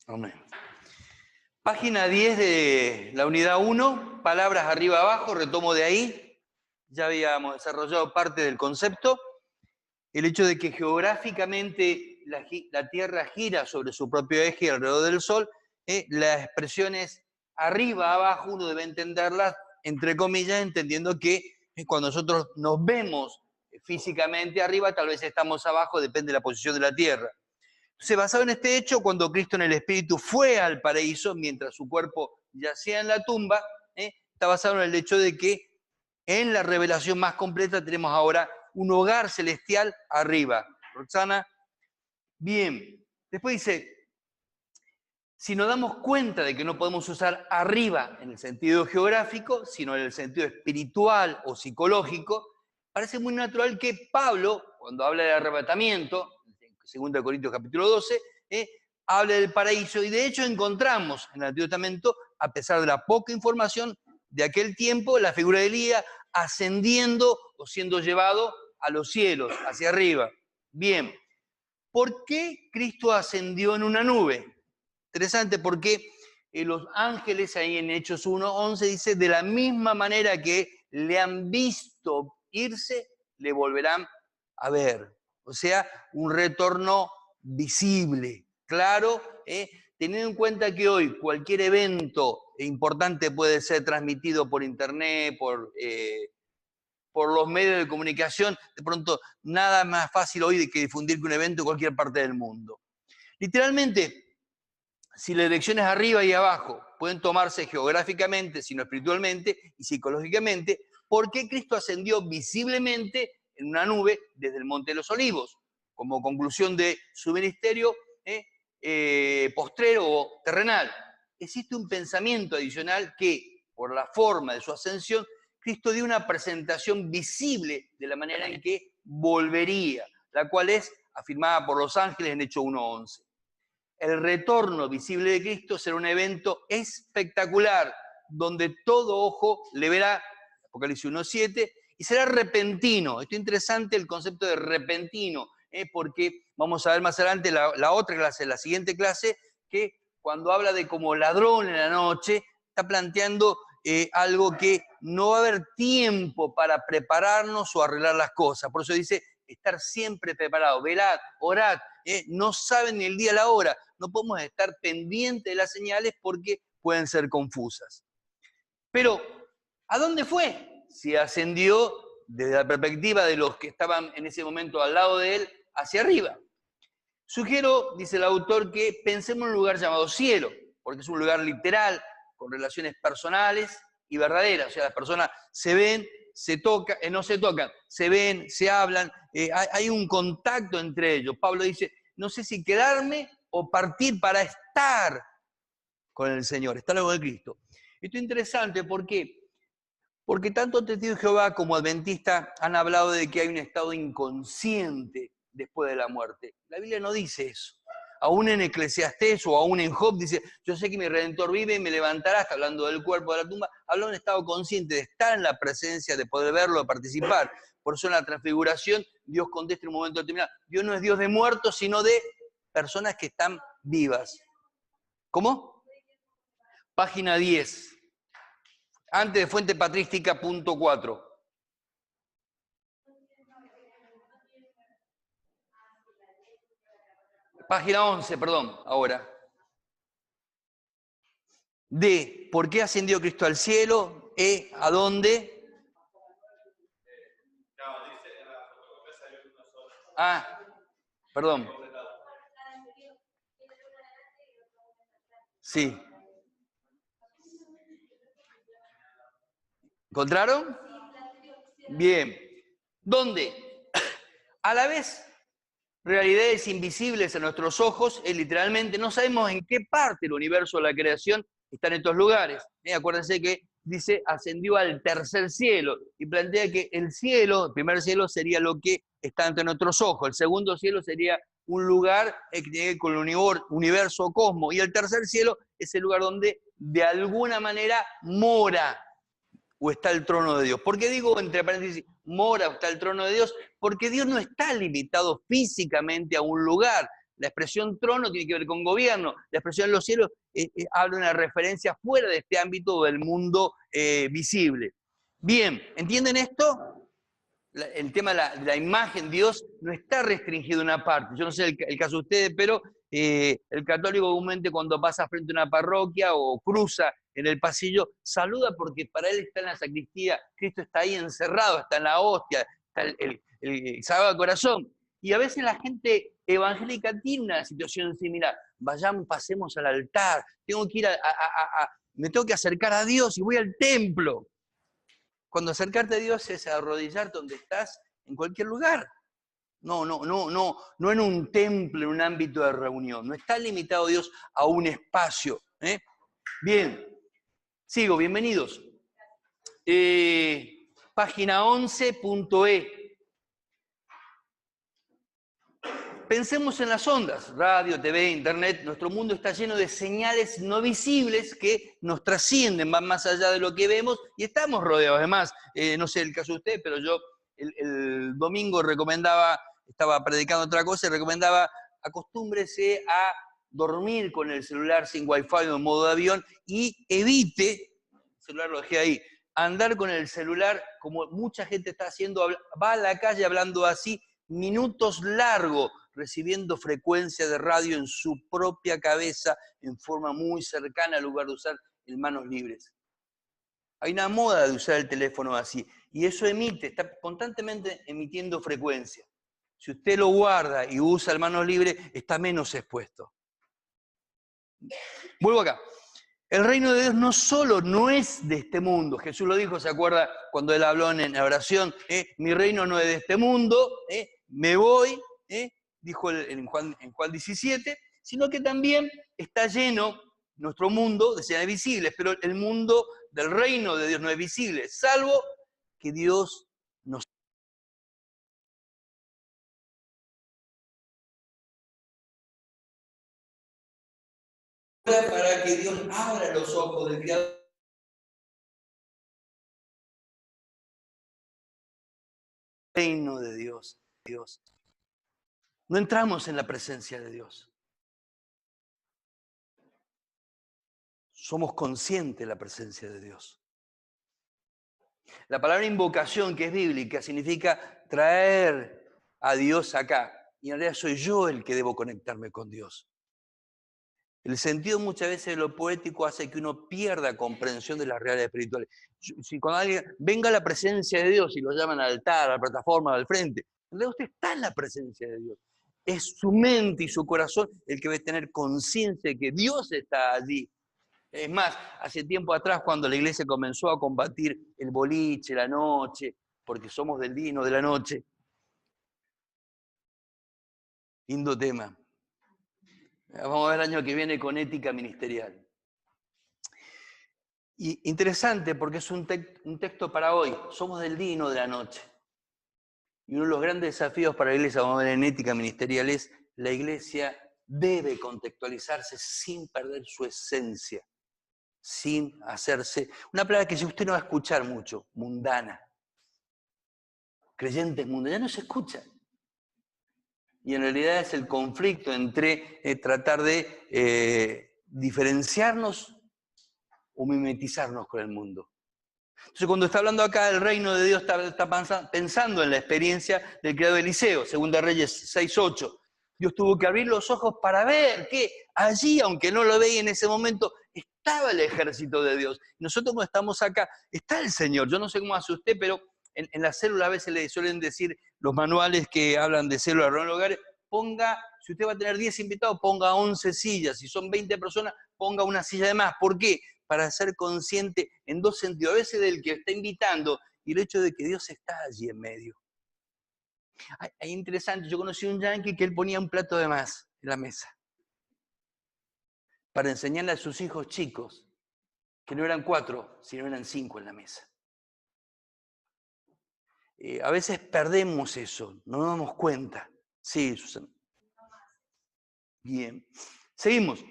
Amén. Página 10 de la unidad 1, palabras arriba abajo, retomo de ahí. Ya habíamos desarrollado parte del concepto. El hecho de que geográficamente la Tierra gira sobre su propio eje alrededor del Sol, las expresiones arriba, abajo, uno debe entenderlas, entre comillas, entendiendo que cuando nosotros nos vemos físicamente arriba, tal vez estamos abajo, depende de la posición de la Tierra. Entonces, basado en este hecho, cuando Cristo en el Espíritu fue al paraíso, mientras su cuerpo yacía en la tumba, está basado en el hecho de que en la revelación más completa tenemos ahora un hogar celestial arriba. Roxana, bien. Después dice, si nos damos cuenta de que no podemos usar arriba en el sentido geográfico, sino en el sentido espiritual o psicológico, parece muy natural que Pablo, cuando habla del arrebatamiento, en 2 Corintios capítulo 12, habla del paraíso, y de hecho encontramos en el Antiguo Testamento, a pesar de la poca información de aquel tiempo, la figura de Elías ascendiendo o siendo llevado a los cielos, hacia arriba. Bien, ¿por qué Cristo ascendió en una nube? Interesante, porque los ángeles ahí en Hechos 1:11 dice, de la misma manera que le han visto irse, le volverán a ver. O sea, un retorno visible, claro, teniendo en cuenta que hoy cualquier evento importante puede ser transmitido por internet, por los medios de comunicación, de pronto nada más fácil hoy de que difundir que un evento en cualquier parte del mundo. Literalmente, si la dirección es arriba y abajo, pueden tomarse geográficamente, sino espiritualmente y psicológicamente, ¿por qué Cristo ascendió visiblemente en una nube desde el Monte de los Olivos? Como conclusión de su ministerio postrero o terrenal. Existe un pensamiento adicional que, por la forma de su ascensión, Cristo dio una presentación visible de la manera en que volvería, la cual es afirmada por los ángeles en Hechos 1:11. El retorno visible de Cristo será un evento espectacular, donde todo ojo le verá, Apocalipsis 1:7, y será repentino. Esto es interesante, el concepto de repentino, porque vamos a ver más adelante la otra clase, la siguiente clase, que cuando habla de como ladrón en la noche, está planteando algo que no va a haber tiempo para prepararnos o arreglar las cosas. Por eso dice, estar siempre preparado, velad, orad, no saben ni el día ni la hora, no podemos estar pendientes de las señales porque pueden ser confusas. Pero, ¿a dónde fue? Si ascendió desde la perspectiva de los que estaban en ese momento al lado de él, hacia arriba. Sugiero, dice el autor, que pensemos en un lugar llamado cielo, porque es un lugar literal, con relaciones personales y verdaderas. O sea, las personas se ven, no se tocan, se ven, se hablan, hay un contacto entre ellos. Pablo dice, no sé si quedarme o partir para estar con el Señor, estar con el Cristo. Esto es interesante, ¿por qué? Porque tanto Testigos de Jehová como Adventista han hablado de que hay un estado inconsciente después de la muerte. La Biblia no dice eso. Aún en Eclesiastés o aún en Job dice, yo sé que mi Redentor vive y me levantará, está hablando del cuerpo de la tumba, habla de un estado consciente, de estar en la presencia, de poder verlo, de participar. Por eso en la transfiguración Dios contesta en un momento determinado, Dios no es Dios de muertos, sino de personas que están vivas. ¿Cómo? Página 10. Antes de Fuente Patrística, punto 4. Página 11, perdón, ahora. D. ¿Por qué ascendió Cristo al cielo? E. ¿A dónde? Ah, perdón. Sí. ¿Encontraron? Bien. ¿Dónde? A la vez, realidades invisibles a nuestros ojos, literalmente no sabemos en qué parte del universo de la creación están estos lugares. Acuérdense que dice, ascendió al tercer cielo, y plantea que el cielo, el primer cielo sería lo que está ante nuestros ojos, el segundo cielo sería un lugar que tiene que ver con el universo o cosmos, y el tercer cielo es el lugar donde de alguna manera mora o está el trono de Dios. ¿Por qué digo, entre paréntesis, mora o está el trono de Dios? Porque Dios no está limitado físicamente a un lugar. La expresión trono tiene que ver con gobierno. La expresión en los cielos habla de una referencia fuera de este ámbito del mundo visible. Bien, ¿entienden esto? El tema de la imagen, Dios no está restringido a una parte. Yo no sé el caso de ustedes, pero el católico comúnmente cuando pasa frente a una parroquia o cruza en el pasillo, saluda porque para él está en la sacristía, Cristo está ahí encerrado, está en la hostia, está el Sagrado Corazón. Y a veces la gente evangélica tiene una situación similar. Vayamos, pasemos al altar, tengo que ir me tengo que acercar a Dios y voy al templo. Cuando acercarte a Dios es arrodillarte donde estás, en cualquier lugar. No en un templo, en un ámbito de reunión. No está limitado Dios a un espacio. Bien, sigo, bienvenidos. Página 11.e. Pensemos en las ondas, radio, TV, internet. Nuestro mundo está lleno de señales no visibles que nos trascienden, van más allá de lo que vemos y estamos rodeados. Además, no sé el caso de usted, pero yo el domingo estaba predicando otra cosa y recomendaba, acostúmbrese a dormir con el celular sin wifi o en modo de avión y evite, el celular lo dejé ahí, andar con el celular como mucha gente está haciendo, va a la calle hablando así, minutos largos, recibiendo frecuencia de radio en su propia cabeza en forma muy cercana al lugar de usar en manos libres. Hay una moda de usar el teléfono así y eso está constantemente emitiendo frecuencia. Si usted lo guarda y usa el manos libres, está menos expuesto. Vuelvo acá. El reino de Dios no solo no es de este mundo. Jesús lo dijo, ¿se acuerda cuando él habló en la oración? Mi reino no es de este mundo, me voy, dijo en Juan 17, sino que también está lleno nuestro mundo de señales visibles, pero el mundo del reino de Dios no es visible, salvo que Dios nos para que Dios abra los ojos del Creador. Reino de Dios. No entramos en la presencia de Dios. Somos conscientes de la presencia de Dios. La palabra invocación, que es bíblica, significa traer a Dios acá. Y en realidad soy yo el que debo conectarme con Dios. El sentido muchas veces de lo poético hace que uno pierda comprensión de las realidades espirituales. Si cuando alguien venga a la presencia de Dios y lo llaman al altar, a la plataforma, al frente, en realidad usted está en la presencia de Dios. Es su mente y su corazón el que debe tener conciencia de que Dios está allí. Es más, hace tiempo atrás cuando la iglesia comenzó a combatir el boliche, la noche, porque somos del día y no de la noche. Lindo tema. Vamos a ver el año que viene con ética ministerial. Y interesante porque es un texto para hoy. Somos del día y no de la noche. Y uno de los grandes desafíos para la iglesia, vamos a ver en ética ministerial, es la iglesia debe contextualizarse sin perder su esencia, sin hacerse, una palabra que si usted no va a escuchar mucho, mundana. Creyentes mundanos, ya no se escucha. Y en realidad es el conflicto entre tratar de diferenciarnos o mimetizarnos con el mundo. Entonces cuando está hablando acá del reino de Dios, está pensando en la experiencia del criado de Eliseo, 2 Reyes 6:8. Dios tuvo que abrir los ojos para ver que allí, aunque no lo veía en ese momento, estaba el ejército de Dios. Nosotros cuando estamos acá, está el Señor. Yo no sé cómo hace usted, pero en la célula a veces le suelen decir los manuales que hablan de célula de hogares, si usted va a tener 10 invitados, ponga 11 sillas. Si son 20 personas, ponga una silla de más. ¿Por qué? Para ser consciente en dos sentidos, a veces del que está invitando y el hecho de que Dios está allí en medio. Es interesante, yo conocí a un yanqui que él ponía un plato de más en la mesa para enseñarle a sus hijos chicos que no eran 4, sino eran 5 en la mesa. A veces perdemos eso, no nos damos cuenta. Sí, Susana. Bien. Seguimos.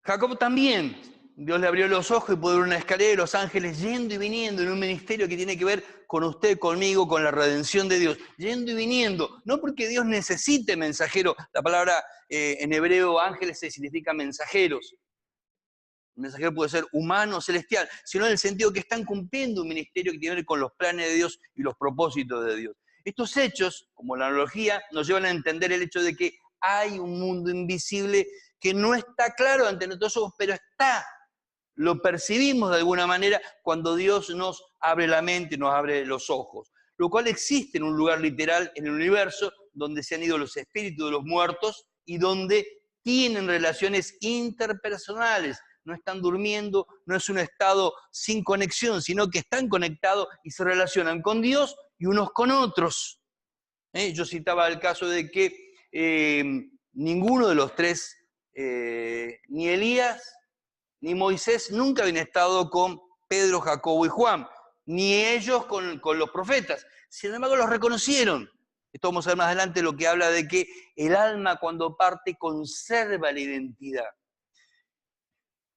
Jacob también Dios le abrió los ojos y pudo ver una escalera de los ángeles yendo y viniendo en un ministerio que tiene que ver con usted, conmigo, con la redención de Dios. Yendo y viniendo, no porque Dios necesite mensajero. La palabra en hebreo ángeles significa mensajeros. El mensajero puede ser humano o celestial, sino en el sentido que están cumpliendo un ministerio que tiene que ver con los planes de Dios y los propósitos de Dios. Estos hechos, como la analogía, nos llevan a entender el hecho de que hay un mundo invisible que no está claro ante nuestros ojos, pero está. Lo percibimos de alguna manera cuando Dios nos abre la mente, nos abre los ojos. Lo cual existe en un lugar literal en el universo donde se han ido los espíritus de los muertos y donde tienen relaciones interpersonales. No están durmiendo, no es un estado sin conexión, sino que están conectados y se relacionan con Dios y unos con otros. Yo citaba el caso de que ninguno de los tres, ni Elías, ni Moisés, nunca habían estado con Pedro, Jacobo y Juan, ni ellos con los profetas. Sin embargo, los reconocieron. Esto vamos a ver más adelante lo que habla de que el alma cuando parte conserva la identidad.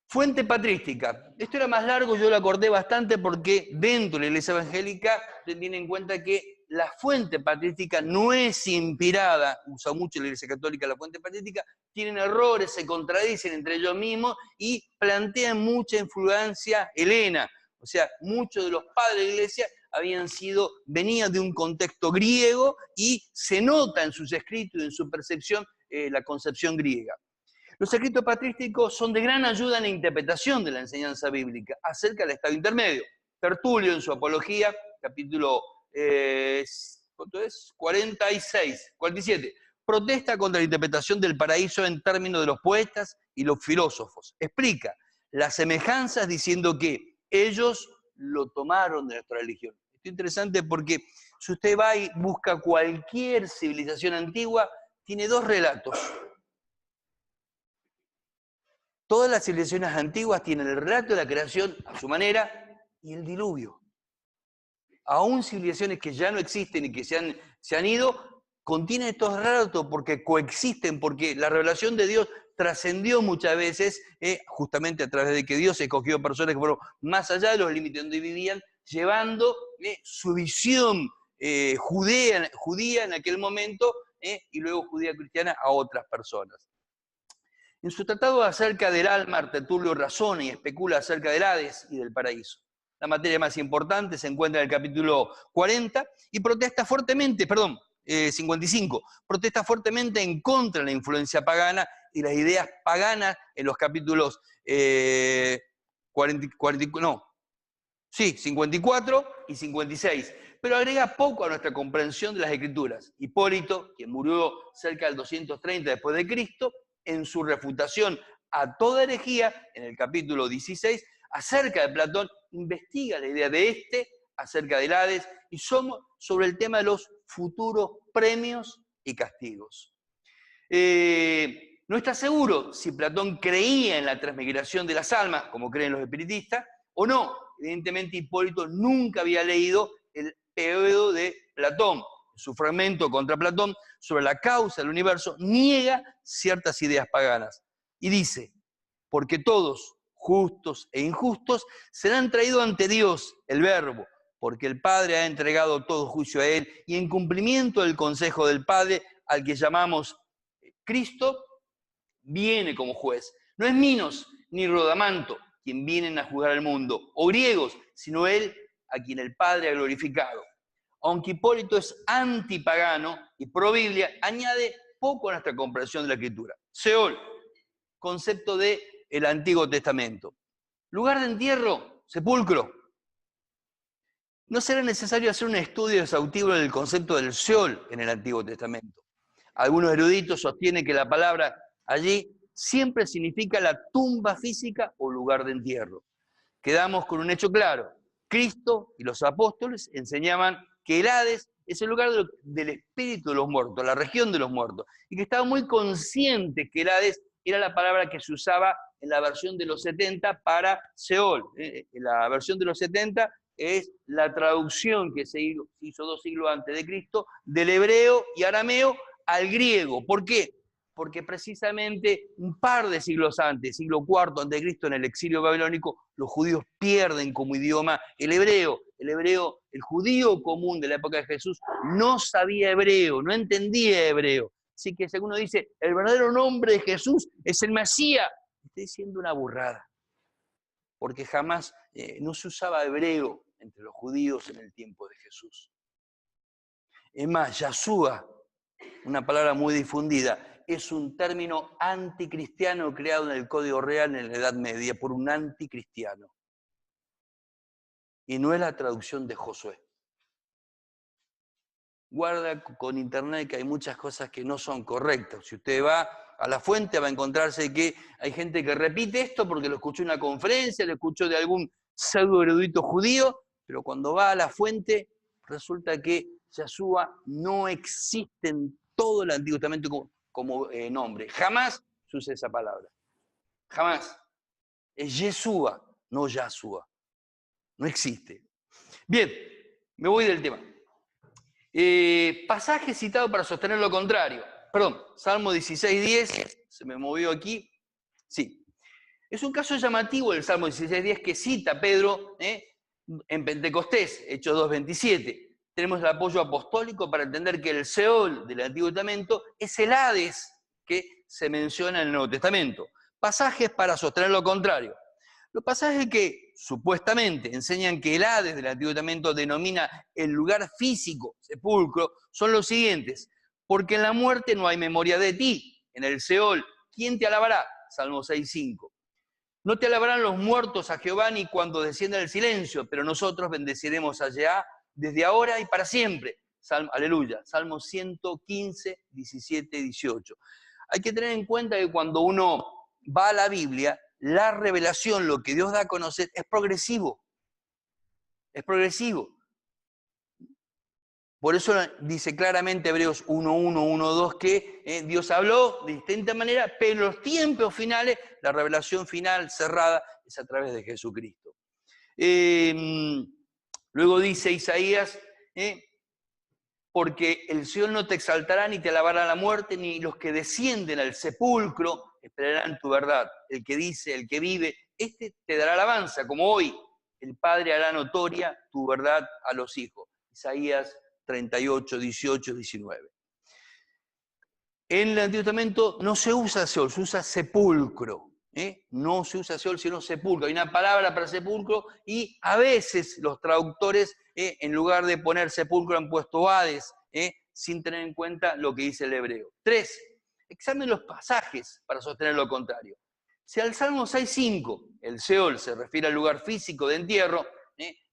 Fuente patrística. Esto era más largo, yo lo acordé bastante porque dentro de la Iglesia Evangélica se tiene en cuenta que la fuente patrística no es inspirada, usa mucho la Iglesia Católica la fuente patrística, tienen errores, se contradicen entre ellos mismos y plantean mucha influencia helena. O sea, muchos de los padres de la Iglesia venían de un contexto griego y se nota en sus escritos y en su percepción la concepción griega. Los escritos patrísticos son de gran ayuda en la interpretación de la enseñanza bíblica acerca del estado intermedio. Tertulio en su Apología, capítulo 47, protesta contra la interpretación del paraíso en términos de los poetas y los filósofos. Explica las semejanzas diciendo que ellos lo tomaron de nuestra religión. Esto es interesante porque si usted va y busca cualquier civilización antigua, tiene dos relatos. Todas las civilizaciones antiguas tienen el relato de la creación a su manera y el diluvio. Aún civilizaciones que ya no existen y que se han ido, contienen estos relatos porque coexisten, porque la revelación de Dios trascendió muchas veces, justamente a través de que Dios escogió personas que fueron más allá de los límites donde vivían, llevando su visión judía en aquel momento y luego judía cristiana a otras personas. En su tratado acerca del alma, Tertulio razona y especula acerca del Hades y del paraíso. La materia más importante se encuentra en el capítulo 40 y protesta fuertemente, 55, protesta fuertemente en contra de la influencia pagana y las ideas paganas en los capítulos 54 y 56, pero agrega poco a nuestra comprensión de las Escrituras. Hipólito, quien murió cerca del 230 después de Cristo, en su refutación a toda herejía, en el capítulo 16, acerca de Platón, investiga la idea de acerca del Hades, y sobre el tema de los futuros premios y castigos. No está seguro si Platón creía en la transmigración de las almas, como creen los espiritistas, o no. Evidentemente Hipólito nunca había leído el Péodo de Platón. Su fragmento contra Platón sobre la causa del universo niega ciertas ideas paganas. Y dice, porque todos, justos e injustos, serán traídos ante Dios, el Verbo, porque el Padre ha entregado todo juicio a Él, y en cumplimiento del consejo del Padre, al que llamamos Cristo, viene como juez. No es Minos ni Rodamanto quien vienen a juzgar al mundo, o griegos, sino Él a quien el Padre ha glorificado. Aunque Hipólito es antipagano y pro Biblia, añade poco a nuestra comprensión de la Escritura. Seol, concepto del Antiguo Testamento. Lugar de entierro, sepulcro. No será necesario hacer un estudio exhaustivo del concepto del Seol en el Antiguo Testamento. Algunos eruditos sostienen que la palabra allí siempre significa la tumba física o lugar de entierro. Quedamos con un hecho claro. Cristo y los apóstoles enseñaban que el Hades es el lugar del espíritu de los muertos, la región de los muertos, y que estaban muy conscientes que el Hades era la palabra que se usaba en la versión de los 70 para Seol. La versión de los 70 es la traducción que se hizo 2 siglos antes de Cristo del hebreo y arameo al griego. ¿Por qué? porque precisamente un par de siglos antes, siglo IV antes de Cristo, en el exilio babilónico, los judíos pierden como idioma el hebreo. El judío común de la época de Jesús no sabía hebreo, no entendía hebreo. Así que según uno dice, el verdadero nombre de Jesús es el Mesías. Está diciendo una burrada, porque jamás no se usaba hebreo entre los judíos en el tiempo de Jesús. Es más, Yahshua, una palabra muy difundida, es un término anticristiano creado en el Código Real en la Edad Media por un anticristiano. Y no es la traducción de Josué. Guarda con internet que hay muchas cosas que no son correctas. Si usted va a la fuente va a encontrarse que hay gente que repite esto porque lo escuchó en una conferencia, lo escuchó de algún pseudo erudito judío, pero cuando va a la fuente resulta que Yahshua no existe en todo el Antiguo Testamento como nombre. Jamás se usa esa palabra. Jamás. Es Yeshua, no Yahshua. No existe. Bien, me voy del tema. Pasaje citado para sostener lo contrario. Perdón, Salmo 16:10, se me movió aquí. Sí. Es un caso llamativo el Salmo 16:10 que cita Pedro en Pentecostés, Hechos 2:27. Tenemos el apoyo apostólico para entender que el Seol del Antiguo Testamento es el Hades que se menciona en el Nuevo Testamento. Pasajes para sostener lo contrario. Los pasajes que supuestamente enseñan que el Hades del Antiguo Testamento denomina el lugar físico, sepulcro, son los siguientes. Porque en la muerte no hay memoria de ti. En el Seol, ¿quién te alabará? Salmo 6:5. No te alabarán los muertos a Jehová ni cuando descienda el silencio, pero nosotros bendeciremos a Jehová desde ahora y para siempre. Aleluya. Salmo 115, 17 y 18. Hay que tener en cuenta que cuando uno va a la Biblia, la revelación, lo que Dios da a conocer, es progresivo. Es progresivo. Por eso dice claramente Hebreos 1:1, 1:2 que Dios habló de distinta manera, pero en los tiempos finales, la revelación final cerrada es a través de Jesucristo. Luego dice Isaías, porque el Señor no te exaltará ni te alabará la muerte, ni los que descienden al sepulcro esperarán tu verdad. El que dice, el que vive, este te dará alabanza, como hoy el Padre hará notoria tu verdad a los hijos. Isaías 38, 18, 19. En el Antiguo Testamento no se usa Seol, se usa sepulcro. No se usa Seol, sino sepulcro. Hay una palabra para sepulcro y a veces los traductores, en lugar de poner sepulcro, han puesto Hades, sin tener en cuenta lo que dice el hebreo. 3. Examinen los pasajes para sostener lo contrario. Si al Salmo 6:5, el Seol se refiere al lugar físico de entierro,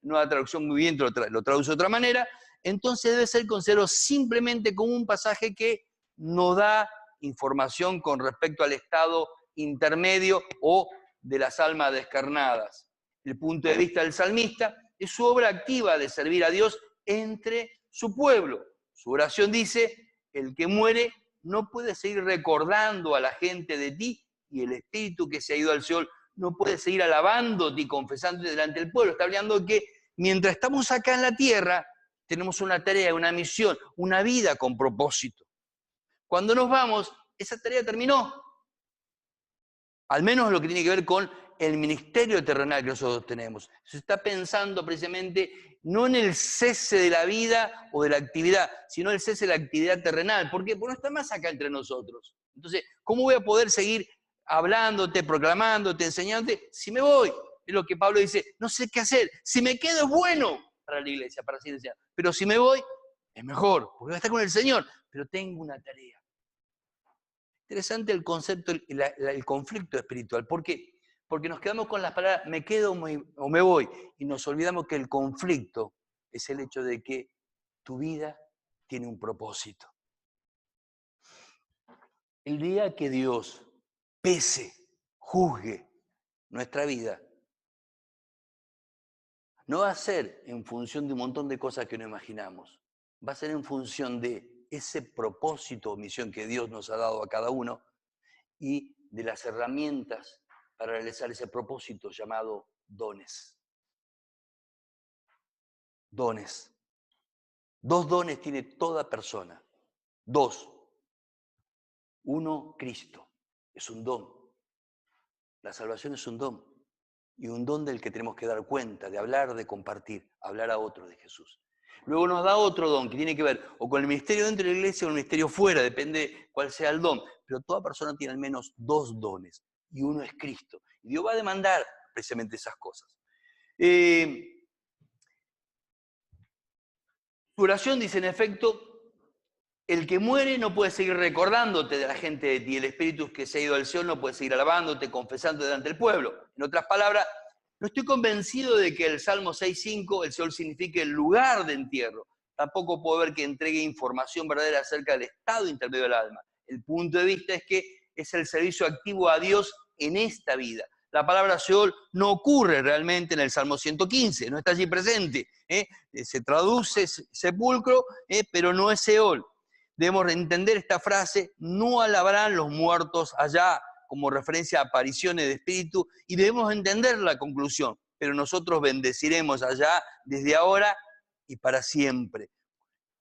Nueva Traducción muy bien lo traduce de otra manera, entonces debe ser considerado simplemente como un pasaje que no da información con respecto al estado intermedio o de las almas descarnadas. El punto de vista del salmista es su obra activa de servir a Dios entre su pueblo. Su oración dice, el que muere no puede seguir recordando a la gente de ti y el espíritu que se ha ido al Seol no puede seguir alabándote y confesándote delante del pueblo. Está hablando que mientras estamos acá en la tierra, tenemos una tarea, una misión, una vida con propósito. Cuando nos vamos, esa tarea terminó. Al menos lo que tiene que ver con el ministerio terrenal que nosotros tenemos. Se está pensando precisamente no en el cese de la vida o de la actividad, sino el cese de la actividad terrenal. ¿Por qué? Porque no está más acá entre nosotros. Entonces, ¿cómo voy a poder seguir hablándote, proclamándote, enseñándote si me voy? Es lo que Pablo dice, no sé qué hacer. Si me quedo es bueno para la iglesia, para así decir. Pero si me voy, es mejor, porque voy a estar con el Señor. Pero tengo una tarea. Interesante el concepto, el conflicto espiritual. ¿Por qué? Porque nos quedamos con las palabras me quedo o me voy y nos olvidamos que el conflicto es el hecho de que tu vida tiene un propósito. El día que Dios pese, juzgue nuestra vida, no va a ser en función de un montón de cosas que no imaginamos. Va a ser en función de ese propósito o misión que Dios nos ha dado a cada uno y de las herramientas para realizar ese propósito llamado dones. Dones. 2 dones tiene toda persona. 2. Uno, Cristo. Es un don. La salvación es un don. Y un don del que tenemos que dar cuenta, de hablar, de compartir, hablar a otros de Jesús. Luego nos da otro don que tiene que ver o con el ministerio dentro de la iglesia o el ministerio fuera, depende cuál sea el don. Pero toda persona tiene al menos dos dones y uno es Cristo. Y Dios va a demandar precisamente esas cosas. Su oración dice, en efecto, el que muere no puede seguir recordándote de la gente de ti. El espíritu que se ha ido al cielo no puede seguir alabándote, confesándote delante del pueblo. En otras palabras, no estoy convencido de que el Salmo 6.5, el Seol, signifique el lugar de entierro. Tampoco puedo ver que entregue información verdadera acerca del estado intermedio del alma. El punto de vista es que es el servicio activo a Dios en esta vida. La palabra Seol no ocurre realmente en el Salmo 115, no está allí presente. Se traduce sepulcro, pero no es Seol. Debemos entender esta frase, no alabarán los muertos allá, como referencia a apariciones de espíritu, y debemos entender la conclusión, pero nosotros bendeciremos allá desde ahora y para siempre,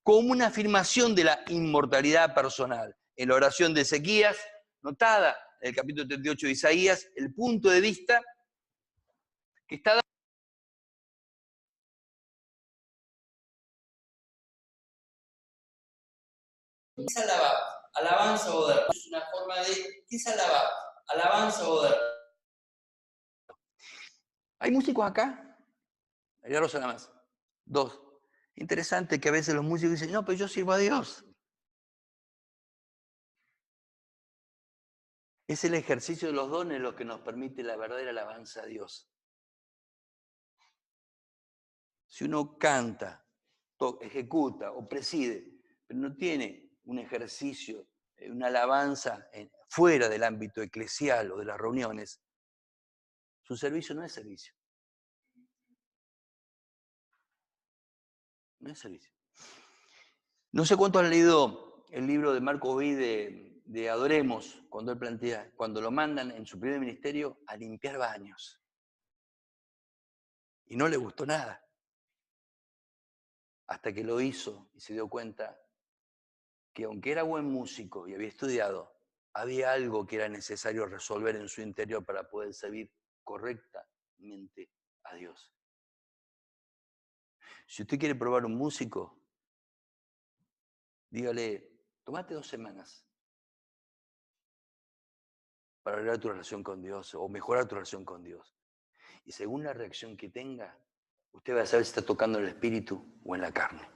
como una afirmación de la inmortalidad personal. En la oración de Ezequías, notada en el capítulo 38 de Isaías, el punto de vista que está dado. ¿Qué es alabar? Alabanza o dar. Es una forma de, ¿qué es alabar? Alabanza o dar. ¿Hay músicos acá? Ya nada más. Dos. Interesante que a veces los músicos dicen, no, pero yo sirvo a Dios. Es el ejercicio de los dones lo que nos permite la verdadera alabanza a Dios. Si uno canta, ejecuta o preside, pero no tiene un ejercicio, una alabanza fuera del ámbito eclesial o de las reuniones, su servicio no es servicio. No es servicio. No sé cuántos han leído el libro de Marco Ví de Adoremos, cuando él plantea, cuando lo mandan en su primer ministerio a limpiar baños. Y no le gustó nada. Hasta que lo hizo y se dio cuenta que aunque era buen músico y había estudiado, había algo que era necesario resolver en su interior para poder servir correctamente a Dios. Si usted quiere probar un músico, dígale, tómate 2 semanas para arreglar tu relación con Dios o mejorar tu relación con Dios. Y según la reacción que tenga, usted va a saber si está tocando en el espíritu o en la carne.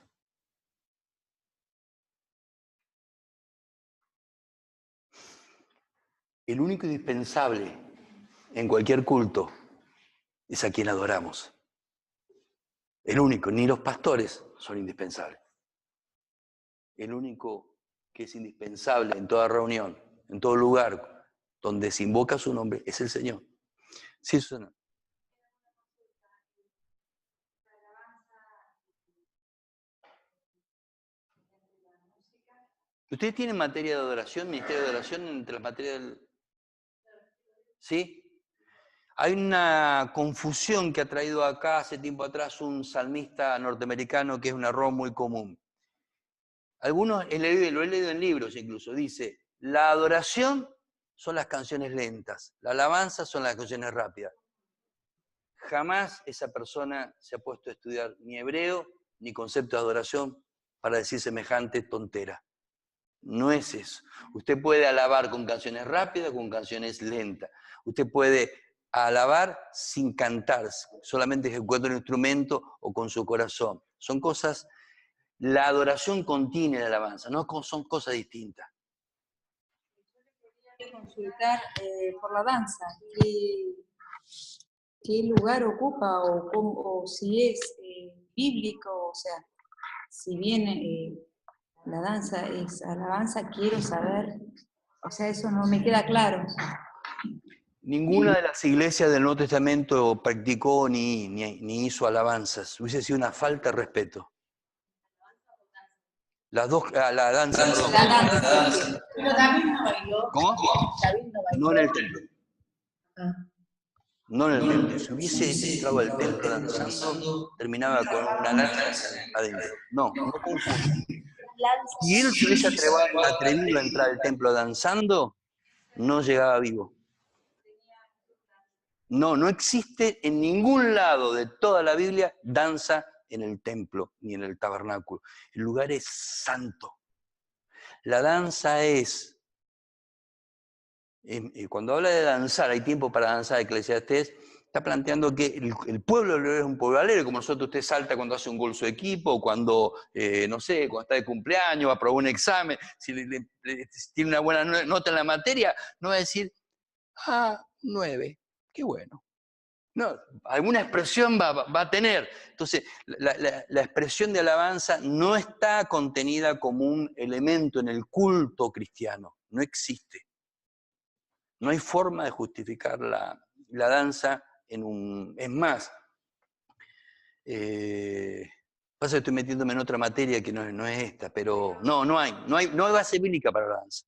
El único indispensable en cualquier culto es a quien adoramos. El único, ni los pastores son indispensables. El único que es indispensable en toda reunión, en todo lugar donde se invoca su nombre, es el Señor. Sí, Susana. ¿Ustedes tienen materia de adoración, ministerio de adoración entre las materias del... ¿Sí? Hay una confusión que ha traído acá hace tiempo atrás un salmista norteamericano que es un error muy común. Algunos, lo he leído en libros incluso, dice, la adoración son las canciones lentas, la alabanza son las canciones rápidas. Jamás esa persona se ha puesto a estudiar ni hebreo ni concepto de adoración para decir semejante tontera. No es eso. Usted puede alabar con canciones rápidas, con canciones lentas. Usted puede alabar sin cantar, solamente ejecutando un instrumento o con su corazón. Son cosas, la adoración contiene la alabanza, no son cosas distintas. Yo quería consultar por la danza, qué lugar ocupa o si es bíblico, o sea, si bien la danza es alabanza, quiero saber, o sea, eso no me queda claro. Ninguna de las iglesias del Nuevo Testamento practicó ni hizo alabanzas. Hubiese sido una falta de respeto. Las dos, la danza, perdón. La danza. Pero David no bailó. ¿Cómo? David no bailó. No en el templo. No en el templo. Si hubiese entrado al templo danzando, terminaba con una lanza adentro. No confunda. Si él se hubiese atrevido a entrar al templo danzando, no llegaba vivo. No, no existe en ningún lado de toda la Biblia danza en el templo ni en el tabernáculo. El lugar es santo. La danza es, cuando habla de danzar, hay tiempo para danzar, Eclesiastés está planteando que el pueblo es un pueblo alegre, como nosotros usted salta cuando hace un gol su equipo, cuando, no sé, cuando está de cumpleaños, aprobó un examen, si tiene una buena nota en la materia, no va a decir, 9, qué bueno. No, alguna expresión va a tener. Entonces, la expresión de alabanza no está contenida como un elemento en el culto cristiano, no existe. No hay forma de justificar la danza en un... Es más, pasa que estoy metiéndome en otra materia que no es esta, pero no hay base bíblica para la danza.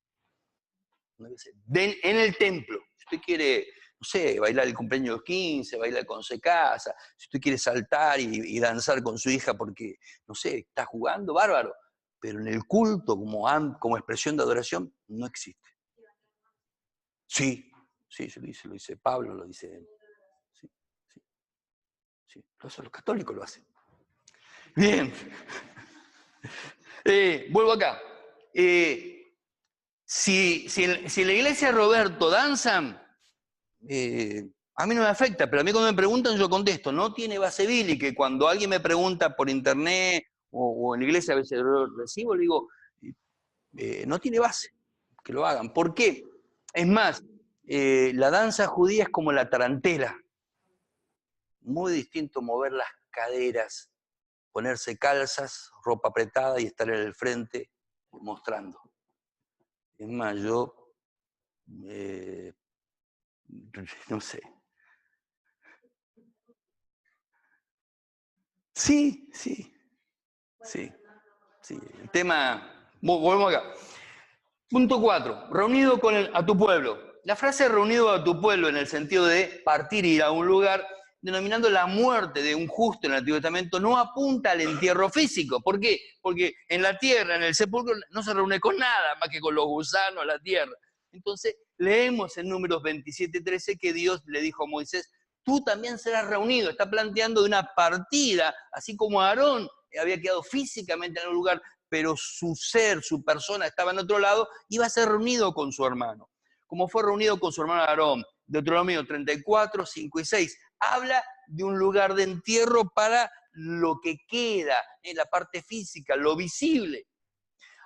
En el templo, si usted quiere, no sé, bailar el cumpleaños 15, bailar con se casa, si usted quiere saltar y danzar con su hija porque, no sé, está jugando, bárbaro, pero en el culto como expresión de adoración no existe. Sí, lo dice Pablo, lo dice él. Sí. Los católicos lo hacen. Bien. Vuelvo acá. Si en la iglesia Roberto danzan, a mí no me afecta, pero a mí cuando me preguntan yo contesto, no tiene base bíblica. Y cuando alguien me pregunta por internet o en la iglesia a veces lo recibo, le digo, no tiene base, que lo hagan. ¿Por qué? Es más, la danza judía es como la tarantela. Muy distinto mover las caderas, ponerse calzas, ropa apretada y estar en el frente mostrando. Es más, yo, no sé. Sí. El tema, volvemos acá. Punto 4, reunido a tu pueblo. La frase reunido a tu pueblo en el sentido de partir e ir a un lugar, denominando la muerte de un justo en el Antiguo Testamento, no apunta al entierro físico. ¿Por qué? Porque en la tierra, en el sepulcro, no se reúne con nada más que con los gusanos, la tierra. Entonces, leemos en Números 27:13 que Dios le dijo a Moisés, tú también serás reunido. Está planteando de una partida, así como Aarón había quedado físicamente en un lugar, pero su ser, su persona estaba en otro lado, iba a ser reunido con su hermano. Como fue reunido con su hermano Aarón. Deuteronomio 34, 5 y 6. Habla de un lugar de entierro para lo que queda, en la parte física, lo visible.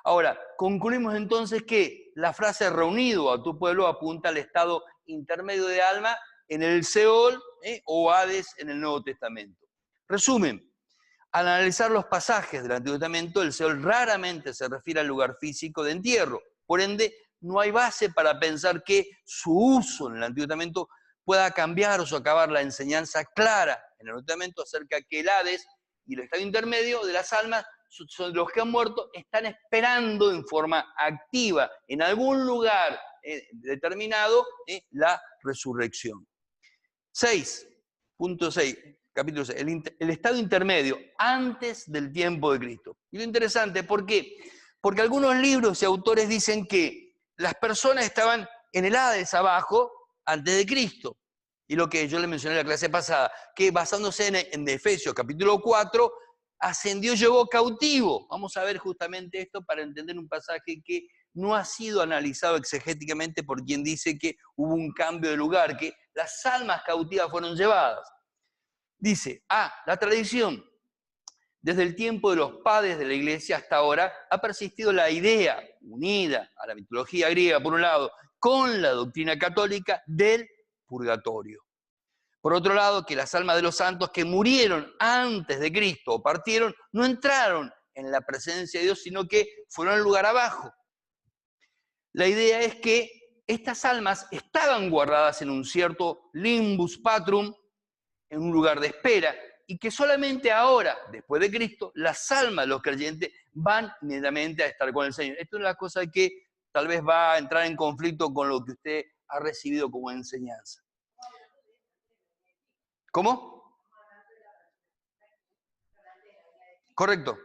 Ahora, concluimos entonces que la frase reunido a tu pueblo apunta al estado intermedio de alma en el Seol o Hades en el Nuevo Testamento. Resumen, al analizar los pasajes del Antiguo Testamento, el Seol raramente se refiere al lugar físico de entierro. Por ende, no hay base para pensar que su uso en el Antiguo Testamento pueda cambiar o socavar la enseñanza clara en el Nuevo Testamento acerca de que el Hades y el estado intermedio de las almas son los que han muerto, están esperando en forma activa en algún lugar determinado la resurrección. 6.6. Capítulo 6, el estado intermedio, antes del tiempo de Cristo. Y lo interesante, ¿por qué? Porque algunos libros y autores dicen que las personas estaban en el Hades abajo antes de Cristo. Y lo que yo le mencioné en la clase pasada, que basándose en Efesios capítulo 4, ascendió y llevó cautivo. Vamos a ver justamente esto para entender un pasaje que no ha sido analizado exegéticamente por quien dice que hubo un cambio de lugar, que las almas cautivas fueron llevadas. Dice, la tradición, desde el tiempo de los padres de la iglesia hasta ahora, ha persistido la idea, unida a la mitología griega por un lado, con la doctrina católica del purgatorio. Por otro lado, que las almas de los santos que murieron antes de Cristo o partieron, no entraron en la presencia de Dios, sino que fueron al lugar abajo. La idea es que estas almas estaban guardadas en un cierto limbus patrum, en un lugar de espera, y que solamente ahora, después de Cristo, las almas de los creyentes van inmediatamente a estar con el Señor. Esto es una cosa que tal vez va a entrar en conflicto con lo que usted ha recibido como enseñanza. ¿Cómo? Correcto.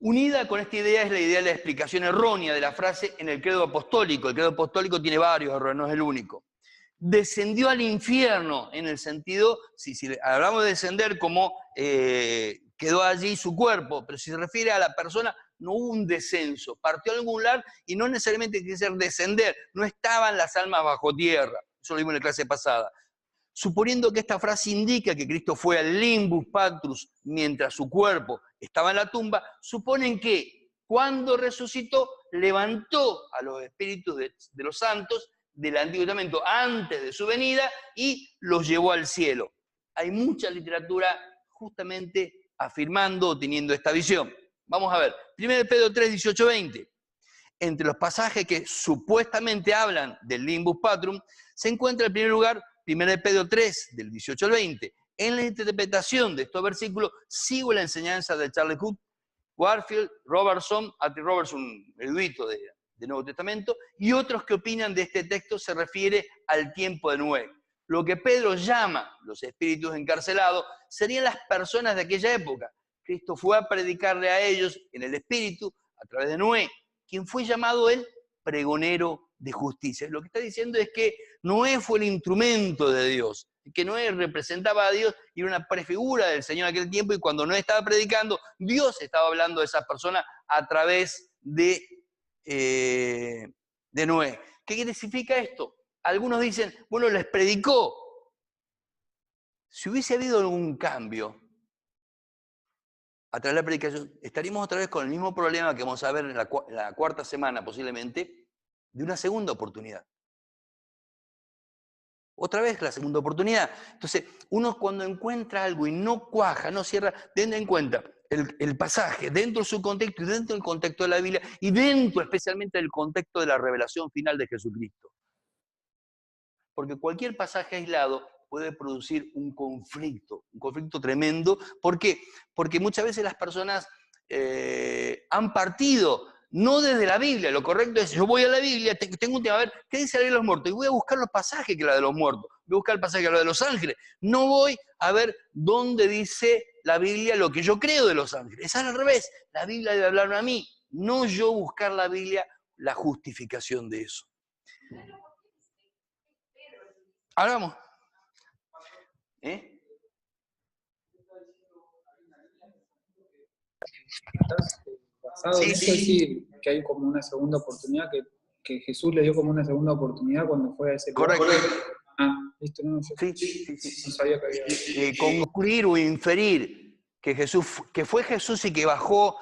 Unida con esta idea es la idea de la explicación errónea de la frase en el credo apostólico. El credo apostólico tiene varios errores, no es el único. Descendió al infierno, en el sentido, si hablamos de descender como quedó allí su cuerpo, pero si se refiere a la persona, no hubo un descenso, partió a algún lugar y no necesariamente tiene que ser descender, no estaban las almas bajo tierra, eso lo vimos en la clase pasada. Suponiendo que esta frase indica que Cristo fue al limbus patrus mientras su cuerpo estaba en la tumba, suponen que cuando resucitó, levantó a los espíritus de los santos del Antiguo Testamento antes de su venida y los llevó al cielo. Hay mucha literatura justamente afirmando o teniendo esta visión. Vamos a ver, 1 Pedro 3, 18, 20. Entre los pasajes que supuestamente hablan del limbus patrum, se encuentra en primer lugar 1 Pedro 3, del 18 al 20. En la interpretación de estos versículos sigo la enseñanza de Charles Hood, Warfield, Robertson, A.T. Robertson, erudito del Nuevo Testamento, y otros que opinan de este texto se refiere al tiempo de Noé. Lo que Pedro llama los espíritus encarcelados serían las personas de aquella época. Cristo fue a predicarle a ellos en el espíritu a través de Noé, quien fue llamado el pregonero de justicia. Lo que está diciendo es que Noé fue el instrumento de Dios, que Noé representaba a Dios y era una prefigura del Señor en aquel tiempo, y cuando Noé estaba predicando, Dios estaba hablando de esas personas a través de Noé. ¿Qué significa esto? Algunos dicen, bueno, les predicó. Si hubiese habido algún cambio a través de la predicación, estaríamos otra vez con el mismo problema que vamos a ver en la cuarta semana posiblemente, de una segunda oportunidad. Otra vez la segunda oportunidad. Entonces, uno cuando encuentra algo y no cuaja, no cierra, ten en cuenta el pasaje dentro de su contexto y dentro del contexto de la Biblia y dentro especialmente del contexto de la revelación final de Jesucristo. Porque cualquier pasaje aislado puede producir un conflicto tremendo. ¿Por qué? Porque muchas veces las personas han partido no desde la Biblia. Lo correcto es, yo voy a la Biblia, tengo un tema, a ver, ¿qué dice la Biblia de los muertos? Y voy a buscar los pasajes que la de los muertos, voy a buscar el pasaje que la de los ángeles. No voy a ver dónde dice la Biblia lo que yo creo de los ángeles. Es al revés, la Biblia debe hablarme a mí, no yo buscar la Biblia, la justificación de eso. Ahora vamos. Basado en eso, decir que hay como una segunda oportunidad, que Jesús le dio como una segunda oportunidad cuando fue a ese lugar. Correcto. Ah, listo, no, yo sí. no sabía que había... concluir o inferir que fue Jesús y que bajó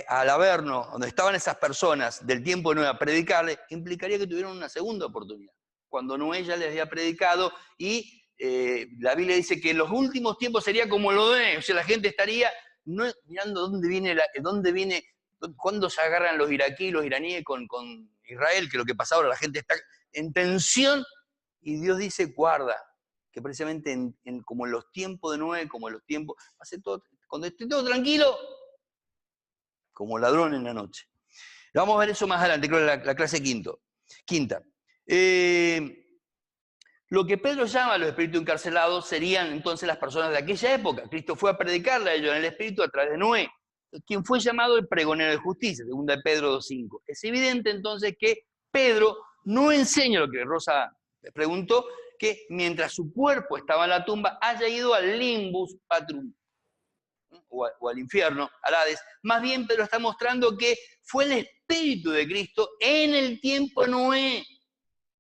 al Averno, donde estaban esas personas del tiempo de Noé a predicarle, implicaría que tuvieron una segunda oportunidad. Cuando Noé ya les había predicado y la Biblia dice que en los últimos tiempos sería como lo de, o sea, la gente estaría no mirando dónde viene, cuándo se agarran los iraquíes, los iraníes con Israel, que lo que pasa ahora, la gente está en tensión, y Dios dice, guarda, que precisamente como en los tiempos de Noé, como en los tiempos, hace todo, cuando esté todo tranquilo, como ladrón en la noche. Vamos a ver eso más adelante, creo que la clase quinta. Lo que Pedro llama a los espíritus encarcelados serían entonces las personas de aquella época. Cristo fue a predicarle a ellos en el espíritu a través de Noé, quien fue llamado el pregonero de justicia, segunda de Pedro 2.5. Es evidente entonces que Pedro no enseña lo que Rosa preguntó, que mientras su cuerpo estaba en la tumba haya ido al limbus patrum, o al infierno, al Hades. Más bien Pedro está mostrando que fue el espíritu de Cristo en el tiempo de Noé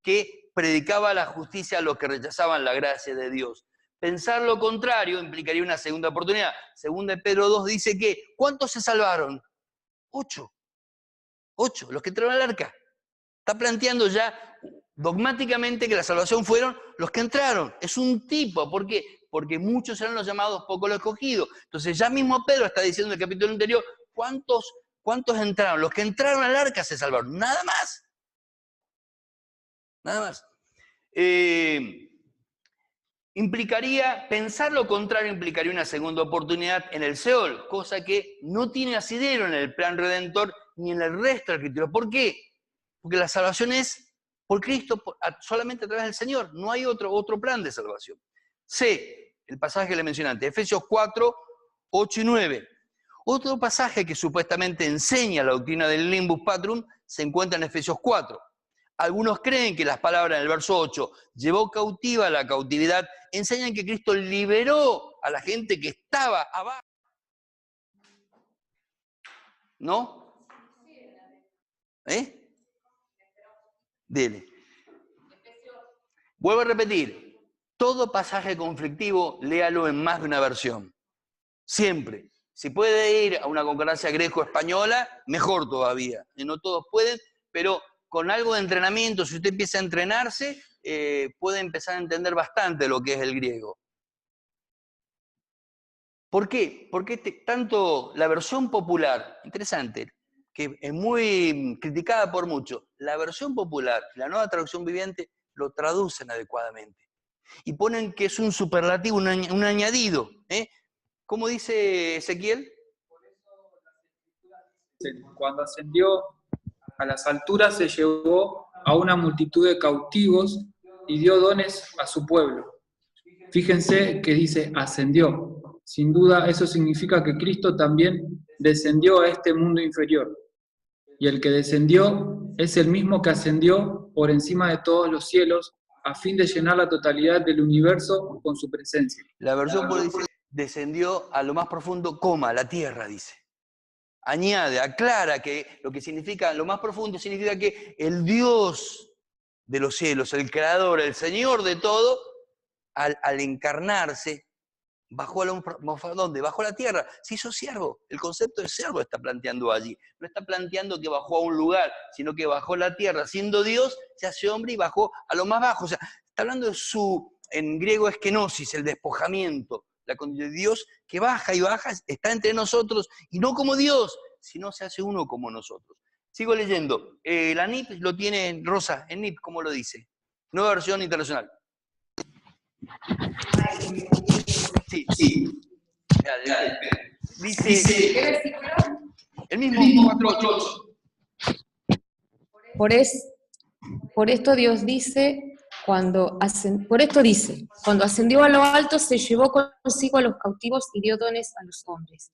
que predicaba la justicia a los que rechazaban la gracia de Dios. Pensar lo contrario implicaría una segunda oportunidad. Segunda de Pedro 2 dice que, ¿cuántos se salvaron? 8, los que entraron al arca. Está planteando ya dogmáticamente que la salvación fueron los que entraron. Es un tipo, ¿por qué? Porque muchos eran los llamados, pocos los escogidos. Entonces ya mismo Pedro está diciendo en el capítulo anterior, ¿cuántos entraron? Los que entraron al arca se salvaron, nada más. Nada más. Pensar lo contrario implicaría una segunda oportunidad en el Seol, cosa que no tiene asidero en el plan redentor ni en el resto de la Escritura. ¿Por qué? Porque la salvación es por Cristo, solamente a través del Señor. No hay otro plan de salvación. C, el pasaje que le mencioné antes, Efesios 4, 8 y 9. Otro pasaje que supuestamente enseña la doctrina del Limbus Patrum se encuentra en Efesios 4. Algunos creen que las palabras en el verso 8, llevó cautiva la cautividad, enseñan que Cristo liberó a la gente que estaba abajo. ¿No? Dele. Vuelvo a repetir, todo pasaje conflictivo, léalo en más de una versión. Siempre. Si puede ir a una concordancia greco-española, mejor todavía. No todos pueden, pero con algo de entrenamiento, si usted empieza a entrenarse, puede empezar a entender bastante lo que es el griego. ¿Por qué? Porque tanto la versión popular, interesante, que es muy criticada por muchos, la versión popular, la nueva traducción viviente, lo traducen adecuadamente. Y ponen que es un superlativo, un añadido. ¿Cómo dice Ezequiel? Cuando ascendió a las alturas se llevó a una multitud de cautivos y dio dones a su pueblo. Fíjense que dice ascendió. Sin duda eso significa que Cristo también descendió a este mundo inferior. Y el que descendió es el mismo que ascendió por encima de todos los cielos a fin de llenar la totalidad del universo con su presencia. La versión por dice, descendió a lo más profundo, la tierra, dice. Añade, aclara que lo que significa, lo más profundo significa que el Dios de los cielos, el Creador, el Señor de todo, al encarnarse, bajó a ¿dónde? Bajó a la tierra, se hizo siervo. El concepto de siervo está planteando allí. No está planteando que bajó a un lugar, sino que bajó a la tierra. Siendo Dios, se hace hombre y bajó a lo más bajo. O sea, está hablando de en griego es kenosis, el despojamiento. La condición de Dios que baja y baja, está entre nosotros, y no como Dios, sino se hace uno como nosotros. Sigo leyendo. La NIP lo tiene Rosa, en NIP, ¿cómo lo dice? Nueva versión internacional. Sí. Dice, el mismo 4.8. Por esto Dios dice, cuando ascendió a lo alto se llevó consigo a los cautivos y dio dones a los hombres.